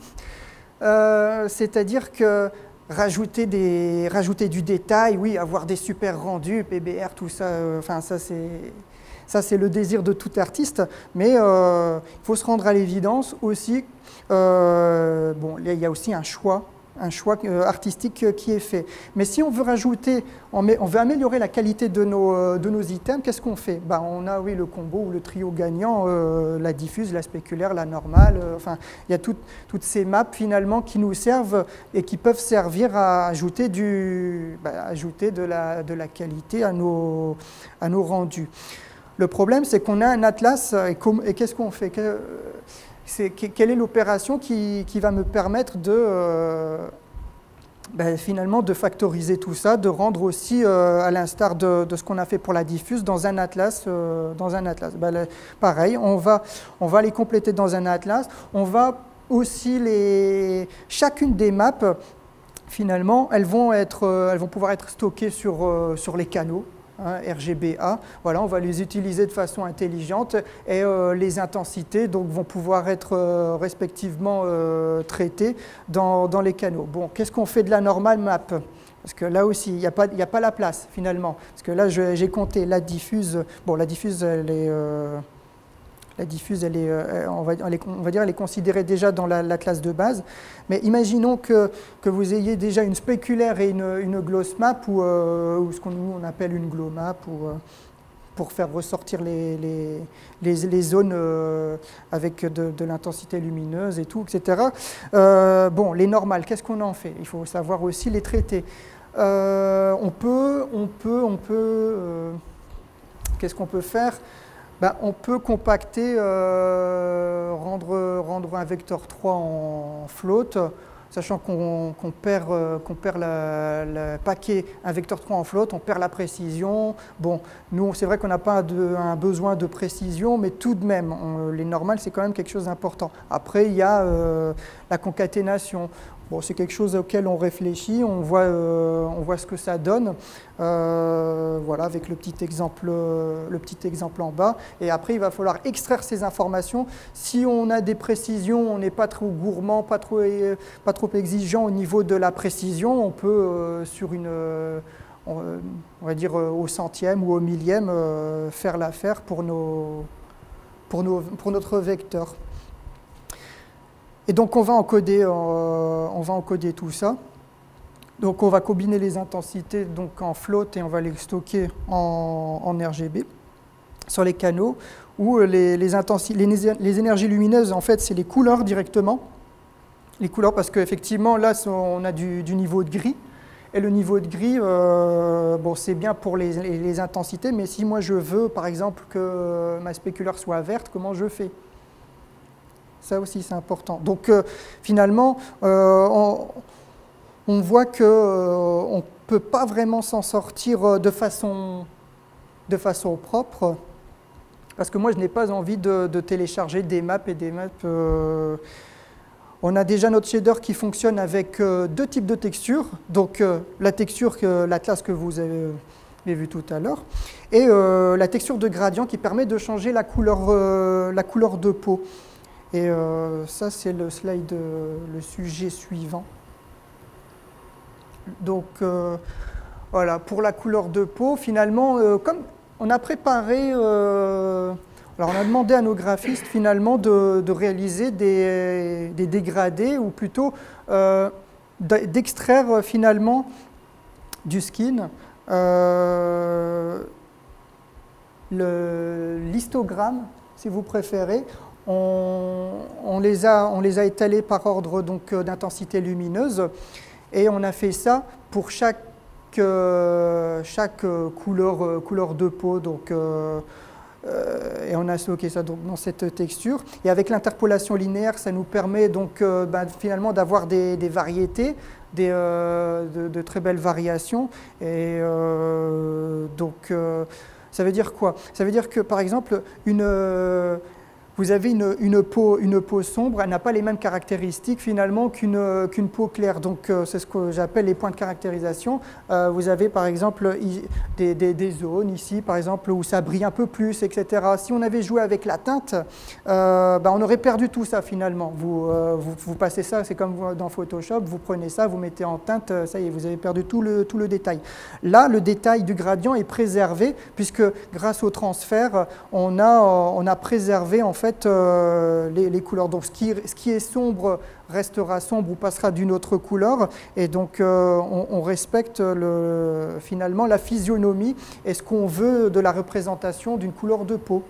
C'est-à-dire que rajouter du détail, oui, avoir des super rendus, PBR, tout ça, enfin ça c'est le désir de tout artiste, mais il faut se rendre à l'évidence aussi. Bon, il y a aussi un choix artistique qui est fait. Mais si on veut rajouter, on veut améliorer la qualité de nos items, qu'est-ce qu'on fait? On a, oui, le combo ou le trio gagnant, la diffuse, la spéculaire, la normale. Enfin, il y a toutes ces maps finalement qui nous servent et qui peuvent servir à ajouter de la qualité à nos rendus. Le problème, c'est qu'on a un atlas et qu'est-ce qu'on fait? Quelle est l'opération qui va me permettre finalement de factoriser tout ça, de rendre aussi, à l'instar de ce qu'on a fait pour la diffuse, dans un atlas. Pareil, on va les compléter dans un atlas. On va aussi chacune des maps, finalement, elles vont pouvoir être stockées sur les canaux. RGBA, voilà, on va les utiliser de façon intelligente et les intensités donc, vont pouvoir être respectivement traitées dans les canaux. Bon, qu'est-ce qu'on fait de la normale map? Parce que là aussi, il n'y a pas la place finalement. Parce que là, j'ai compté la diffuse. Bon, la diffuse, elle est on va dire, elle est considérée déjà dans la classe de base. Mais imaginons que vous ayez déjà une spéculaire et une gloss map ou ce qu'on appelle une glow map pour faire ressortir les zones avec de l'intensité lumineuse et tout, etc. Bon, les normales, qu'est-ce qu'on en fait? Il faut savoir aussi les traiter. On peut qu'est-ce qu'on peut faire? On peut compacter, rendre un vecteur 3 en float, sachant qu'on perd le paquet, un vecteur 3 en float, on perd la précision. Bon, nous, c'est vrai qu'on n'a pas un besoin de précision, mais tout de même, les normales, c'est quand même quelque chose d'important. Après, il y a la concaténation. Bon, c'est quelque chose auquel on réfléchit, on voit ce que ça donne, voilà, avec le petit exemple en bas. Et après, il va falloir extraire ces informations. Si on a des précisions, on n'est pas trop gourmand, pas trop exigeant au niveau de la précision, on peut, on va dire au centième ou au millième, faire l'affaire pour notre vecteur. Et donc, on va encoder tout ça. Donc, on va combiner les intensités donc, en float et on va les stocker en RGB sur les canaux, où les énergies lumineuses, en fait, c'est les couleurs directement. Les couleurs, parce qu'effectivement, là, on a du niveau de gris. Et le niveau de gris, bon, c'est bien pour les intensités, mais si moi je veux, par exemple, que ma spéculaire soit verte, comment je fais? Ça aussi, c'est important. Donc, finalement, on voit qu'on ne peut pas vraiment s'en sortir de façon propre, parce que moi, je n'ai pas envie de télécharger des maps et des maps. On a déjà notre shader qui fonctionne avec deux types de textures. Donc, la texture, l'atlas que vous avez vu tout à l'heure, et la texture de gradient qui permet de changer la couleur de peau. Et ça, c'est le slide, le sujet suivant. Donc, voilà, pour la couleur de peau, finalement, comme on a préparé, alors on a demandé à nos graphistes, finalement, de réaliser des dégradés, ou plutôt d'extraire, finalement, du skin l'histogramme, si vous préférez. On les a étalés par ordre d'intensité lumineuse, et on a fait ça pour chaque couleur de peau. Donc, et on a stocké ça donc dans cette texture. Et avec l'interpolation linéaire, ça nous permet donc finalement d'avoir des variétés, de très belles variations. Et donc, ça veut dire quoi? Ça veut dire que, par exemple, vous avez une peau sombre, elle n'a pas les mêmes caractéristiques finalement qu'une peau claire. Donc c'est ce que j'appelle les points de caractérisation. Vous avez par exemple des zones ici, par exemple, où ça brille un peu plus, etc. Si on avait joué avec la teinte, on aurait perdu tout ça finalement. Vous passez ça, c'est comme dans Photoshop, vous prenez ça, vous mettez en teinte, ça y est, vous avez perdu tout le détail. Là, le détail du gradient est préservé, puisque grâce au transfert, on a préservé en fait les couleurs. Donc ce qui est sombre restera sombre ou passera d'une autre couleur, et donc on respecte finalement la physionomie et ce qu'on veut de la représentation d'une couleur de peau.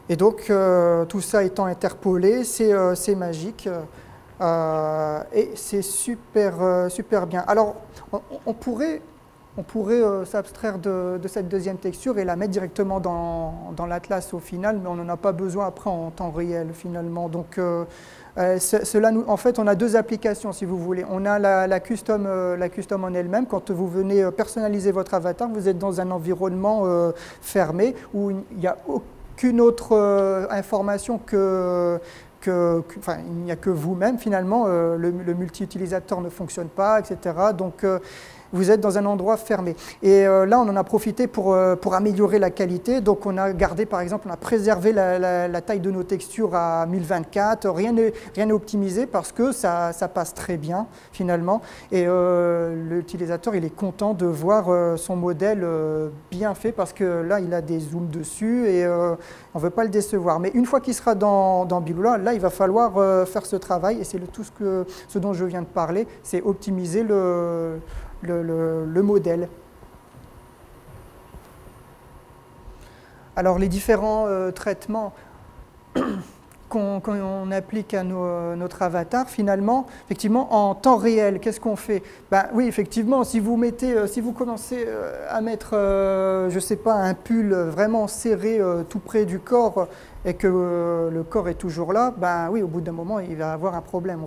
Et donc tout ça étant interpolé, c'est magique. Et c'est super bien. Alors on pourrait s'abstraire de cette deuxième texture et la mettre directement dans l'atlas au final, mais on n'en a pas besoin après en temps réel finalement. Donc en fait, on a deux applications si vous voulez. On a la custom en elle-même. Quand vous venez personnaliser votre avatar, vous êtes dans un environnement fermé où il n'y a aucune autre information enfin, il n'y a que vous-même finalement. Le multi-utilisateur ne fonctionne pas, etc. Donc vous êtes dans un endroit fermé. Et là, on en a profité pour améliorer la qualité. Donc, on a gardé, par exemple, on a préservé la taille de nos textures à 1024. Rien n'est optimisé parce que ça passe très bien, finalement. Et l'utilisateur, il est content de voir son modèle bien fait parce que là, il a des zooms dessus et on ne veut pas le décevoir. Mais une fois qu'il sera dans Bilula, là, il va falloir faire ce travail. Et c'est tout ce dont je viens de parler, c'est optimiser le modèle. Alors les différents traitements qu'on applique à notre avatar, finalement, effectivement, en temps réel, qu'est-ce qu'on fait? Oui, effectivement, si vous commencez à mettre, je ne sais pas, un pull vraiment serré tout près du corps et que le corps est toujours là, oui, au bout d'un moment, il va avoir un problème.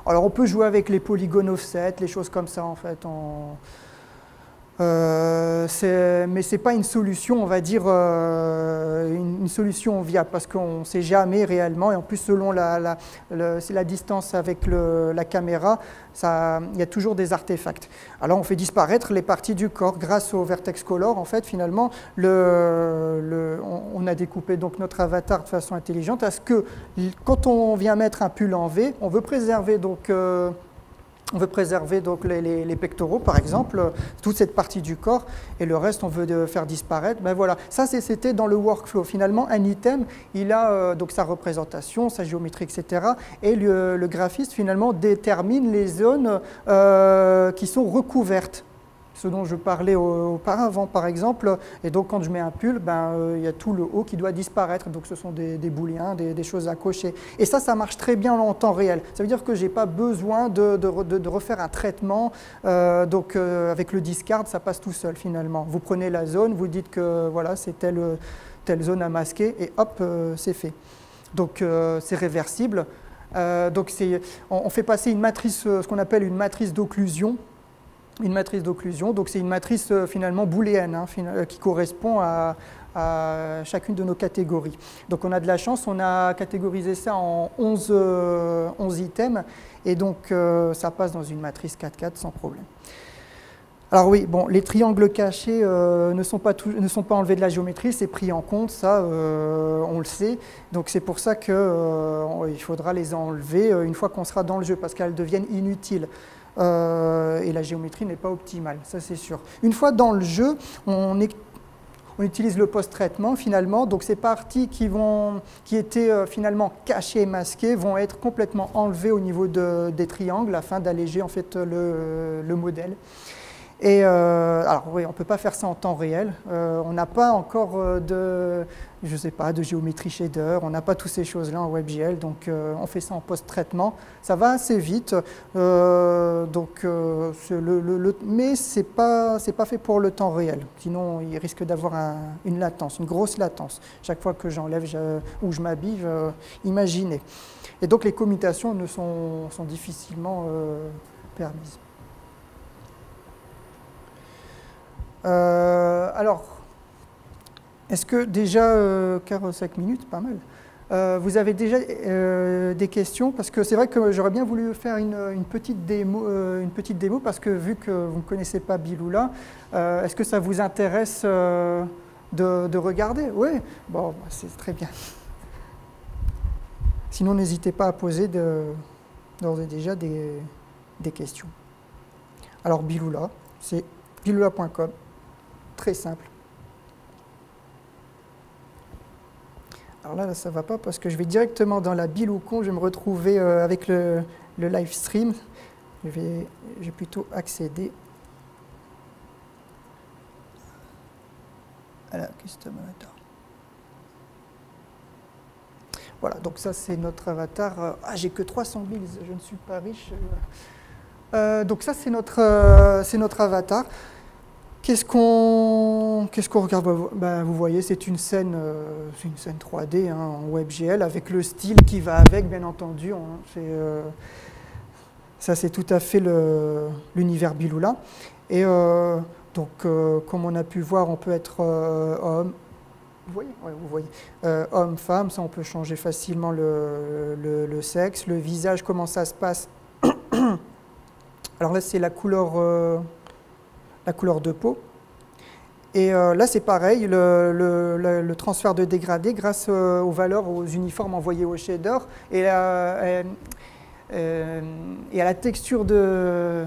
Alors, on peut jouer avec les polygones offset, les choses comme ça, en fait. Mais ce n'est pas une solution, on va dire, une solution viable, parce qu'on ne sait jamais réellement, et en plus selon la distance avec la caméra, il y a toujours des artefacts. Alors on fait disparaître les parties du corps grâce au vertex color. En fait, finalement, on a découpé donc notre avatar de façon intelligente, à ce que quand on vient mettre un pull en V, on veut préserver donc les pectoraux, par exemple, toute cette partie du corps, et le reste, on veut faire disparaître. Voilà, ça, c'était dans le workflow. Finalement, un item, il a donc sa représentation, sa géométrie, etc. Et le graphiste, finalement, détermine les zones qui sont recouvertes. ce dont je parlais auparavant par exemple, et donc quand je mets un pull, il y a tout le haut qui doit disparaître, donc ce sont des booléens, des choses à cocher. Et ça marche très bien en temps réel. Ça veut dire que je n'ai pas besoin de refaire un traitement, avec le discard, ça passe tout seul finalement. Vous prenez la zone, vous dites que voilà, c'est telle zone à masquer, et hop, c'est fait. Donc c'est réversible. On fait passer une matrice, ce qu'on appelle une matrice d'occlusion. Une matrice d'occlusion, donc c'est une matrice finalement booléenne qui correspond à chacune de nos catégories. Donc on a de la chance, on a catégorisé ça en 11 items, et donc ça passe dans une matrice 4-4 sans problème. Alors oui, bon, les triangles cachés ne sont pas enlevés de la géométrie, c'est pris en compte, ça on le sait. Donc c'est pour ça qu'il faudra les enlever une fois qu'on sera dans le jeu, parce qu'elles deviennent inutiles. Et la géométrie n'est pas optimale, ça c'est sûr. Une fois dans le jeu, on utilise le post-traitement finalement, donc ces parties qui étaient finalement cachées et masquées vont être complètement enlevées au niveau des triangles afin d'alléger en fait le modèle. Et alors oui, on ne peut pas faire ça en temps réel, on n'a pas encore de géométrie shader, on n'a pas toutes ces choses-là en WebGL, donc on fait ça en post-traitement, ça va assez vite, mais ce n'est pas fait pour le temps réel, sinon il risque d'avoir une latence, une grosse latence, chaque fois que j'enlève ou je m'habille, imaginez. Et donc les commutations sont difficilement permises. Alors, est-ce que déjà, 45 minutes, pas mal, vous avez déjà des questions? Parce que c'est vrai que j'aurais bien voulu faire une petite démo, parce que vu que vous ne connaissez pas Bilula, est-ce que ça vous intéresse de regarder? Oui, bon, c'est très bien. Sinon, n'hésitez pas à poser d'ores et déjà des questions. Alors, Bilula, c'est bilula.com. Très simple. Alors là, ça ne va pas parce que je vais directement dans la Biloucon, je vais me retrouver avec le live stream. Je vais plutôt accéder à la Custom Avatar. Voilà, donc ça c'est notre avatar. Ah, j'ai que 300 000, je ne suis pas riche. Donc ça c'est notre avatar. Qu'est-ce qu'on regarde? Vous voyez, c'est une scène 3D en WebGL avec le style qui va avec, bien entendu. Ça, c'est tout à fait l'univers Bilula. Et donc, comme on a pu voir, on peut être homme. Vous voyez, ouais, vous voyez. Homme, femme, ça, on peut changer facilement le sexe. Le visage, comment ça se passe? Alors là, c'est la couleur de peau. Et là, c'est pareil, le transfert de dégradé grâce aux valeurs, aux uniformes envoyés au shader et à la texture de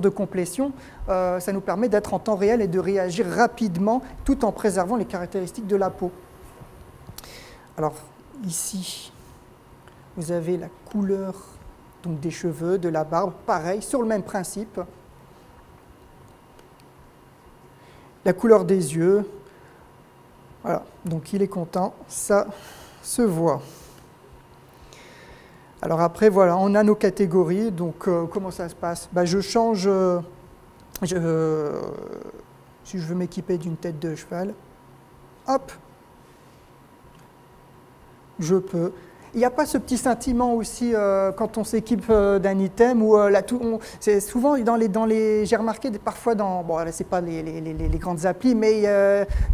complétion, ça nous permet d'être en temps réel et de réagir rapidement tout en préservant les caractéristiques de la peau. Alors, ici, vous avez la couleur donc, des cheveux, de la barbe, pareil, sur le même principe. La couleur des yeux, voilà, donc il est content, ça se voit. Alors après, voilà, on a nos catégories, donc comment ça se passe? Je change, si je veux m'équiper d'une tête de cheval, hop, je peux. Il n'y a pas ce petit sentiment aussi quand on s'équipe d'un item où c'est souvent j'ai remarqué parfois bon là c'est pas les grandes applis, mais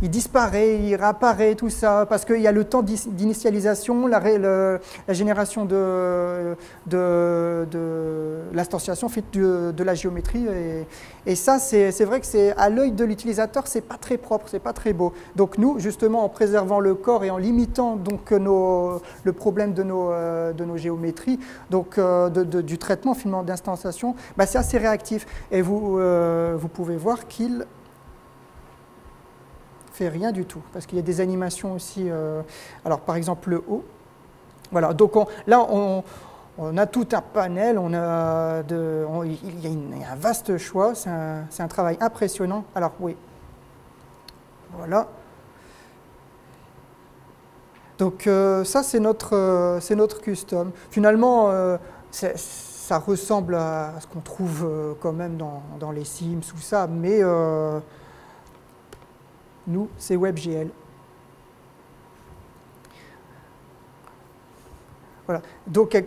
il disparaît, il réapparaît, tout ça, parce qu'il y a le temps d'initialisation, la génération de l'instanciation fait de la géométrie, et ça c'est vrai que c'est à l'œil de l'utilisateur, c'est pas très propre, c'est pas très beau. Donc nous, justement, en préservant le corps et en limitant donc le problème de nos géométries, donc du traitement finalement d'instanciation, c'est assez réactif. Et vous pouvez voir qu'il fait rien du tout, parce qu'il y a des animations aussi. Alors par exemple le haut, voilà. Donc là On a tout un panel, il y a un vaste choix, c'est un travail impressionnant. Alors oui, voilà. Donc ça, c'est notre custom. Finalement, ça ressemble à ce qu'on trouve quand même dans les Sims ou ça, mais nous, c'est WebGL. Voilà. Donc,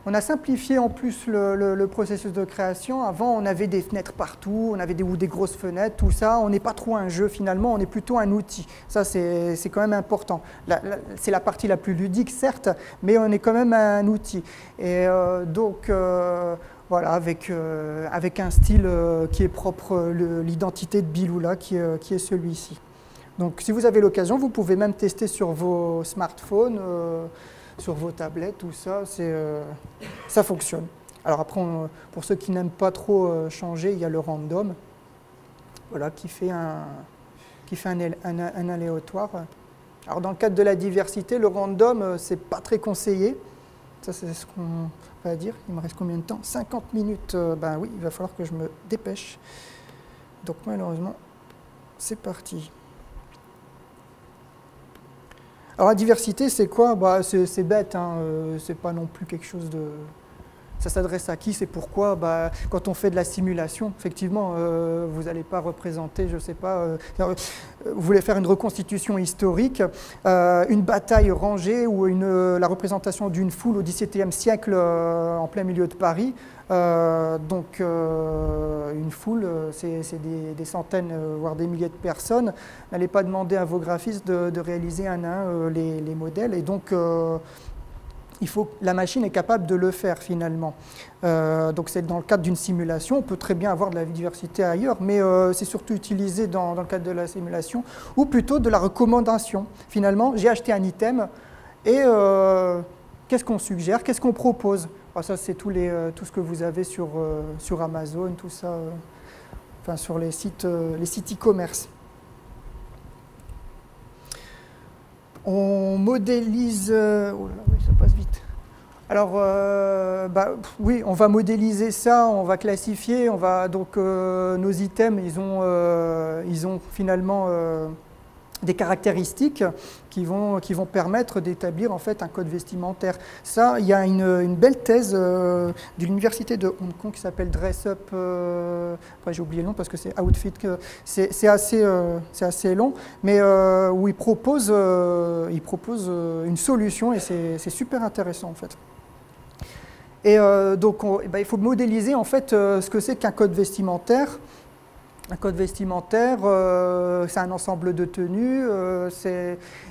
on a simplifié en plus le processus de création. Avant, on avait des fenêtres partout, on avait des grosses fenêtres, tout ça. On n'est pas trop un jeu finalement, on est plutôt un outil. Ça, c'est quand même important. C'est la partie la plus ludique, certes, mais on est quand même un outil. Et donc, voilà, avec un style qui est propre, l'identité de Biloula, qui est celui-ci. Donc, si vous avez l'occasion, vous pouvez même tester sur vos smartphones, sur vos tablettes, tout ça, ça fonctionne. Alors après, pour ceux qui n'aiment pas trop changer, il y a le random, voilà, qui fait un aléatoire. Alors dans le cadre de la diversité, le random, c'est pas très conseillé. Ça, c'est ce qu'on va dire. Il me reste combien de temps? 50 minutes. Ben oui, il va falloir que je me dépêche. Donc malheureusement, c'est parti. Alors la diversité, c'est quoi? Bah, c'est bête, hein, c'est pas non plus quelque chose de... Ça s'adresse à qui? C'est pourquoi bah, quand on fait de la simulation, effectivement, vous n'allez pas représenter, je ne sais pas, vous voulez faire une reconstitution historique, une bataille rangée ou la représentation d'une foule au XVIIe siècle en plein milieu de Paris. Donc une foule, c'est des centaines, voire des milliers de personnes. N'allez pas demander à vos graphistes de réaliser un à un les modèles. Et donc la machine est capable de le faire finalement. Donc c'est dans le cadre d'une simulation. On peut très bien avoir de la diversité ailleurs, mais c'est surtout utilisé dans le cadre de la simulation, ou plutôt de la recommandation. Finalement, j'ai acheté un item et qu'est-ce qu'on suggère, qu'est-ce qu'on propose? Ça, c'est tout ce que vous avez sur Amazon, tout ça, enfin, sur les sites e-commerce. On modélise... oh là là, oui, ça passe vite. Alors, oui, on va modéliser ça, on va classifier, donc nos items, ils ont finalement des caractéristiques qui vont permettre d'établir en fait un code vestimentaire. Ça, il y a une belle thèse de l'université de Hong Kong qui s'appelle Dress Up, après j'ai oublié le nom parce que c'est Outfit, c'est assez long, mais où il propose une solution et c'est super intéressant en fait. Et donc il faut modéliser en fait ce que c'est qu'un code vestimentaire. Un code vestimentaire, c'est un ensemble de tenues.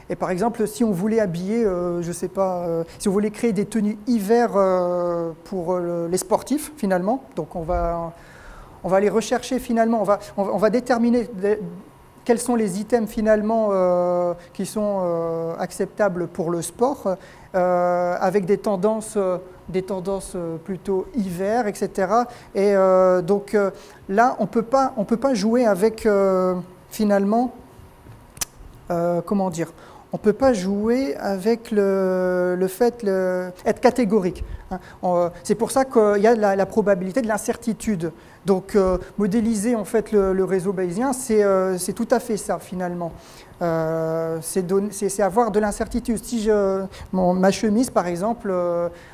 Et par exemple, si on voulait habiller, je ne sais pas, si on voulait créer des tenues hiver pour les sportifs, finalement, donc on va aller rechercher finalement, on va déterminer quels sont les items finalement qui sont acceptables pour le sport, avec des tendances plutôt hiver, etc. Et donc là, on peut pas jouer avec finalement, comment dire, on ne peut pas jouer avec le fait être catégorique. Hein. C'est pour ça qu'il y a la probabilité de l'incertitude. Donc modéliser en fait le réseau bayésien, c'est tout à fait ça finalement. C'est avoir de l'incertitude. Si ma chemise, par exemple,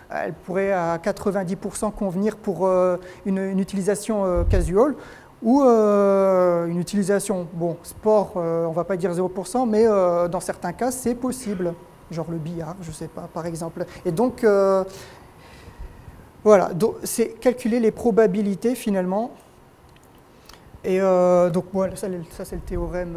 elle pourrait à 90% convenir pour une utilisation casual, ou une utilisation, bon, sport, on ne va pas dire 0%, mais dans certains cas, c'est possible, genre le billard, je ne sais pas, par exemple. Et donc, voilà, c'est calculer les probabilités, finalement. Et donc, voilà, ça c'est le théorème.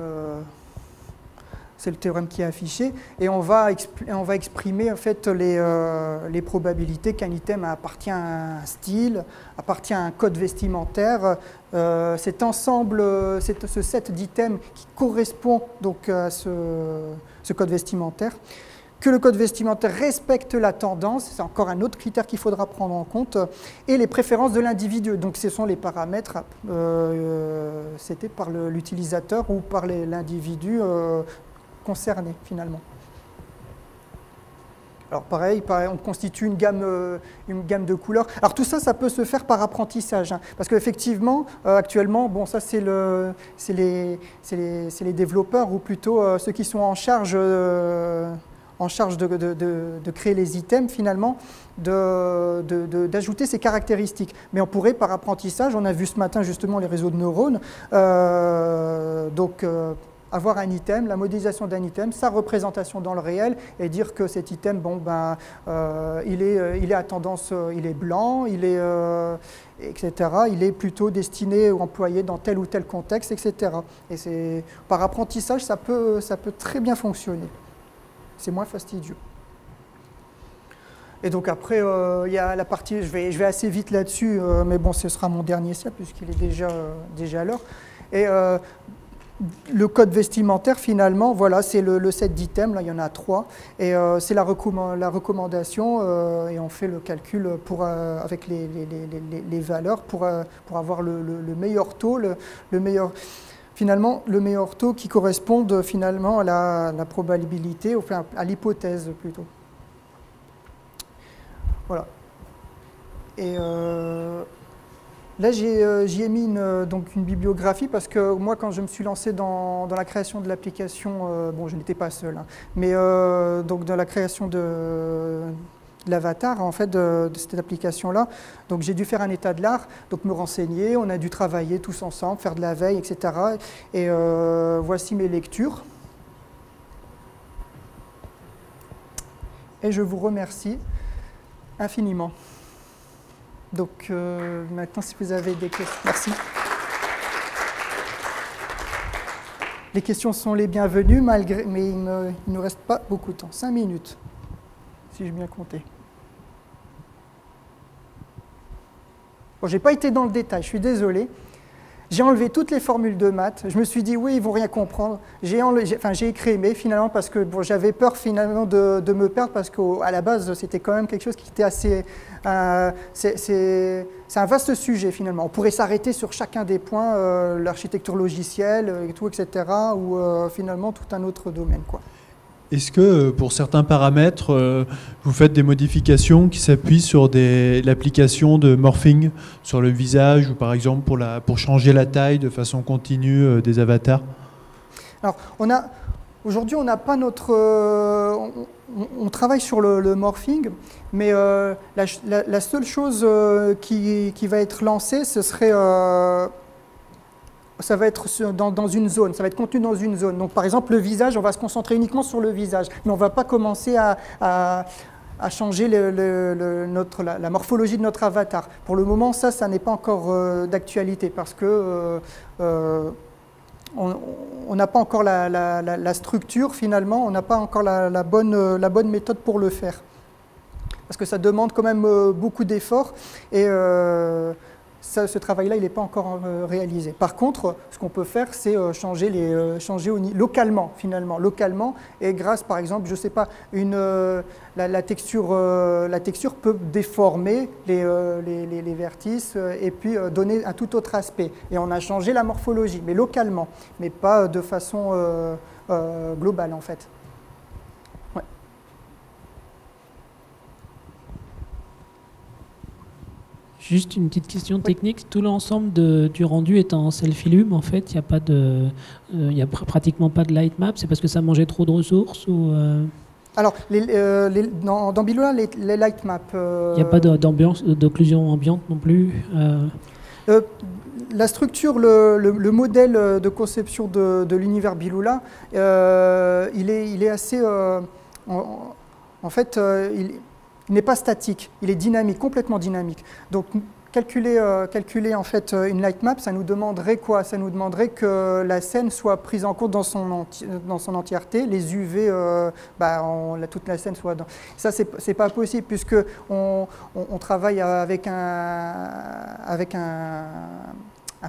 C'est le théorème qui est affiché, et on va exprimer en fait les probabilités qu'un item appartient à un style, appartient à un code vestimentaire. Cet ensemble, ce set d'items qui correspond donc à ce code vestimentaire, que le code vestimentaire respecte la tendance, c'est encore un autre critère qu'il faudra prendre en compte, et les préférences de l'individu. Donc ce sont les paramètres c'était par l'utilisateur ou par l'individu concerné finalement. Alors pareil, on constitue une gamme de couleurs. Alors tout ça, ça peut se faire par apprentissage, hein, parce qu'effectivement, actuellement, bon, ça c'est les développeurs, ou plutôt ceux qui sont en charge de créer les items, finalement, d'ajouter ces caractéristiques. Mais on pourrait, par apprentissage, on a vu ce matin justement les réseaux de neurones, avoir un item, la modélisation d'un item, sa représentation dans le réel, et dire que cet item, bon, ben, il est à tendance, il est blanc, il est, etc. Il est plutôt destiné ou employé dans tel ou tel contexte, etc. Et par apprentissage, ça peut très bien fonctionner. C'est moins fastidieux. Et donc après, il y a la partie, je vais assez vite là-dessus, mais bon, ce sera mon dernier slide puisqu'il est déjà à l'heure. Et le code vestimentaire, finalement, voilà, c'est le set d'items, là il y en a 3, et c'est la recommandation, et on fait le calcul avec les valeurs pour avoir le meilleur taux, finalement, le meilleur taux qui corresponde finalement à la probabilité, enfin à l'hypothèse plutôt. Voilà. Et là, j'y ai mis donc une bibliographie parce que moi, quand je me suis lancé dans la création de l'application, bon, je n'étais pas seul, hein, mais donc dans la création de l'avatar, en fait, de cette application-là. Donc j'ai dû faire un état de l'art, donc me renseigner, on a dû travailler tous ensemble, faire de la veille, etc. Et voici mes lectures. Et je vous remercie infiniment. Donc maintenant, si vous avez des questions, merci. Les questions sont les bienvenues, mais il ne reste pas beaucoup de temps. 5 minutes, si j'ai bien compté. Bon, je n'ai pas été dans le détail, je suis désolé. J'ai enlevé toutes les formules de maths. Je me suis dit, oui, ils ne vont rien comprendre. J'ai écrémé finalement parce que bon, j'avais peur finalement de me perdre parce qu'à la base, c'était quand même quelque chose qui était assez... c'est un vaste sujet finalement. On pourrait s'arrêter sur chacun des points, l'architecture logicielle, et tout, etc. ou finalement tout un autre domaine, quoi. Est-ce que pour certains paramètres, vous faites des modifications qui s'appuient sur l'application de morphing sur le visage ou par exemple pour changer la taille de façon continue des avatars? Alors, aujourd'hui, on n'a pas notre... on travaille sur le morphing, mais la seule chose qui va être lancée, ce serait... ça va être dans une zone, ça va être contenu dans une zone. Donc par exemple, le visage, on va se concentrer uniquement sur le visage, mais on ne va pas commencer à changer la morphologie de notre avatar. Pour le moment, ça n'est pas encore d'actualité, parce que on n'a pas encore la structure, finalement, on n'a pas encore la bonne méthode pour le faire. Parce que ça demande quand même beaucoup d'efforts, et ce travail-là, il n'est pas encore réalisé. Par contre, ce qu'on peut faire, c'est changer localement, finalement, et grâce, par exemple, je ne sais pas, la texture peut déformer les vertices et puis donner un tout autre aspect. Et on a changé la morphologie, mais localement, mais pas de façon globale, en fait. Ouais. Juste une petite question technique. Tout l'ensemble du rendu est en self-illum, en fait. Il n'y a pratiquement pas de light map. C'est parce que ça mangeait trop de ressources ou Alors, dans Bilula, les light maps... Il n'y a pas d'occlusion ambiante non plus La structure, le modèle de conception de l'univers Bilula, il est assez... en fait, il n'est pas statique, il est dynamique, complètement dynamique. Donc, calculer en fait une light map, ça nous demanderait quoi? Ça nous demanderait que la scène soit prise en compte dans son entièreté, les UV, toute la scène soit dans... Ça, c'est pas possible puisque on travaille avec un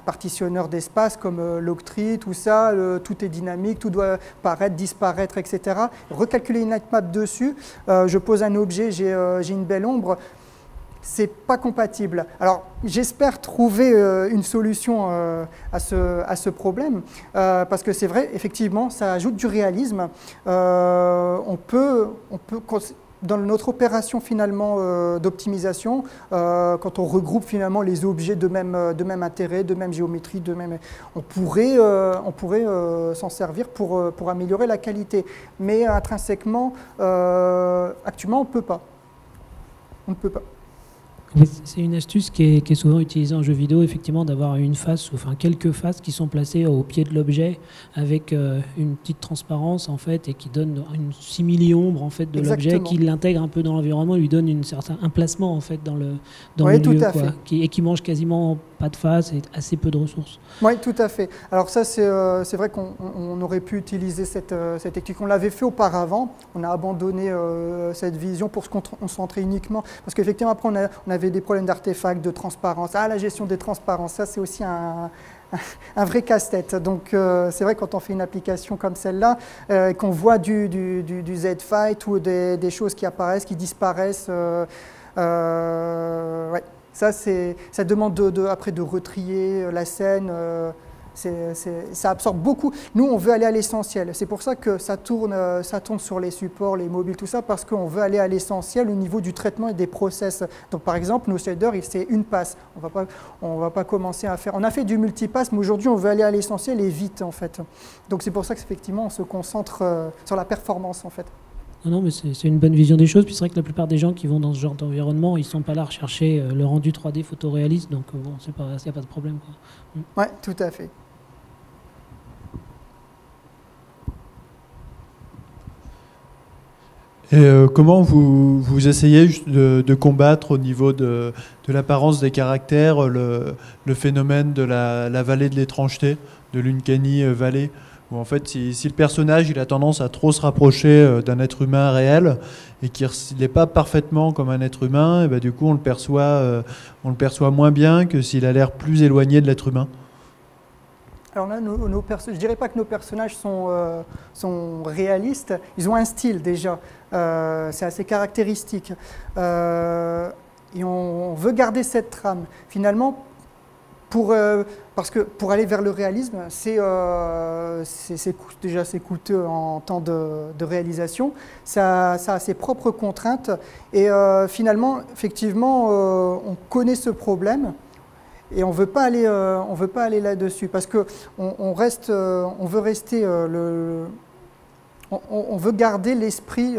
partitionneur d'espace comme l'Octree, tout ça, tout est dynamique, tout doit paraître, disparaître, etc. Recalculer une light map dessus, je pose un objet, j'ai une belle ombre, c'est pas compatible. Alors, j'espère trouver une solution à ce problème, parce que c'est vrai, effectivement, ça ajoute du réalisme. dans notre opération finalement d'optimisation, quand on regroupe finalement les objets de même intérêt, de même géométrie, on pourrait s'en servir pour améliorer la qualité. Mais intrinsèquement, actuellement, on ne peut pas. On ne peut pas. C'est une astuce qui est souvent utilisée en jeu vidéo, effectivement, d'avoir une face, enfin quelques faces qui sont placées au pied de l'objet avec une petite transparence en fait et qui donne une simili-ombre en fait de l'objet, qui l'intègre un peu dans l'environnement, lui donne un placement en fait dans le lieu, tout à fait. Et qui mange quasiment pas de face et assez peu de ressources. Oui, tout à fait. Alors ça, c'est vrai qu'on aurait pu utiliser cette technique. On l'avait fait auparavant. On a abandonné cette vision pour se concentrer uniquement, parce qu'effectivement après on avait des problèmes d'artefacts, de transparence. La gestion des transparences, ça c'est aussi un vrai casse-tête. Donc c'est vrai, quand on fait une application comme celle-là, qu'on voit du Z-Fight ou des choses qui apparaissent, qui disparaissent, ouais. Ça demande après de retrier la scène. Ça absorbe beaucoup. Nous, on veut aller à l'essentiel. C'est pour ça que ça tourne sur les supports, les mobiles, tout ça, parce qu'on veut aller à l'essentiel au niveau du traitement et des process. Donc, par exemple, nos shaders, c'est une passe. On va pas commencer à faire... On a fait du multipass, mais aujourd'hui, on veut aller à l'essentiel et vite, en fait. Donc, c'est pour ça qu'effectivement, on se concentre sur la performance, en fait. Non, mais c'est une bonne vision des choses. Puis c'est vrai que la plupart des gens qui vont dans ce genre d'environnement, ils ne sont pas là à rechercher le rendu 3D photoréaliste. Donc, bon, il n'y a pas de problème, quoi. Ouais, tout à fait. Et comment vous essayez de combattre au niveau de l'apparence des caractères le phénomène de la vallée de l'étrangeté, de l'uncanny valley, où en fait si le personnage il a tendance à trop se rapprocher d'un être humain réel et qu'il n'est pas parfaitement comme un être humain, et ben du coup on le perçoit moins bien que s'il a l'air plus éloigné de l'être humain. Alors là, je ne dirais pas que nos personnages sont réalistes, ils ont un style déjà, c'est assez caractéristique. Et on veut garder cette trame. Finalement, parce que pour aller vers le réalisme, c'est coûteux en temps de réalisation, ça a ses propres contraintes, et finalement, effectivement, on connaît ce problème. Et on veut pas aller là-dessus, parce que on veut garder l'esprit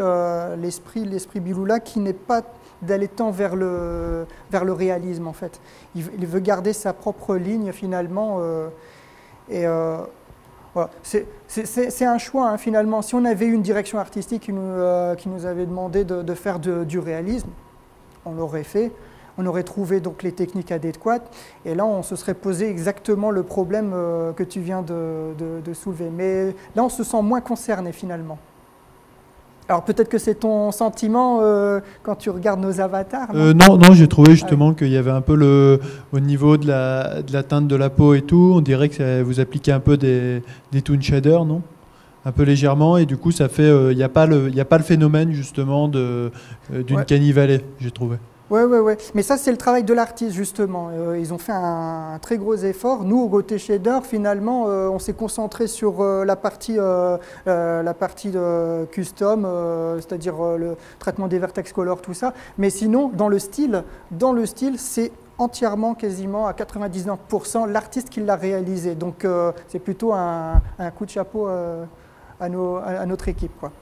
Biloula, qui n'est pas d'aller tant vers le réalisme en fait. Il veut garder sa propre ligne finalement, voilà. C'est un choix hein, finalement. Si on avait eu une direction artistique qui nous avait demandé de faire du réalisme, on l'aurait fait. On aurait trouvé donc les techniques adéquates, et là on se serait posé exactement le problème que tu viens de soulever. Mais là on se sent moins concerné finalement. Alors peut-être que c'est ton sentiment quand tu regardes nos avatars. Non, j'ai trouvé justement qu'il y avait un peu au niveau de la teinte de la peau et tout, on dirait que vous appliquez un peu des toon shaders, non ? Un peu légèrement, et du coup ça fait, il n'y a pas le phénomène justement d'une cannibale, j'ai trouvé. Oui. Mais ça, c'est le travail de l'artiste, justement. Ils ont fait un très gros effort. Nous, au côté shader, finalement, on s'est concentré sur la partie custom, c'est-à-dire le traitement des vertex color, tout ça. Mais sinon, dans le style, c'est entièrement, quasiment à 99%, l'artiste qui l'a réalisé. Donc, c'est plutôt un coup de chapeau à notre équipe, quoi.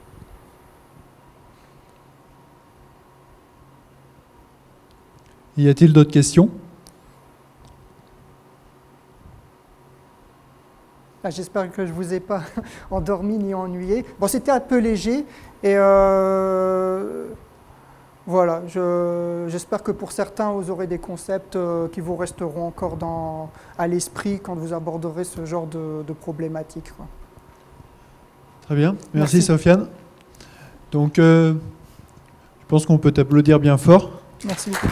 Y a-t-il d'autres questions ? J'espère que je ne vous ai pas endormi ni ennuyé. Bon, c'était un peu léger, et voilà, j'espère que pour certains, vous aurez des concepts qui vous resteront encore à l'esprit quand vous aborderez ce genre de problématiques, quoi. Très bien, merci Sofiane. Donc, je pense qu'on peut t'applaudir bien fort. Merci beaucoup.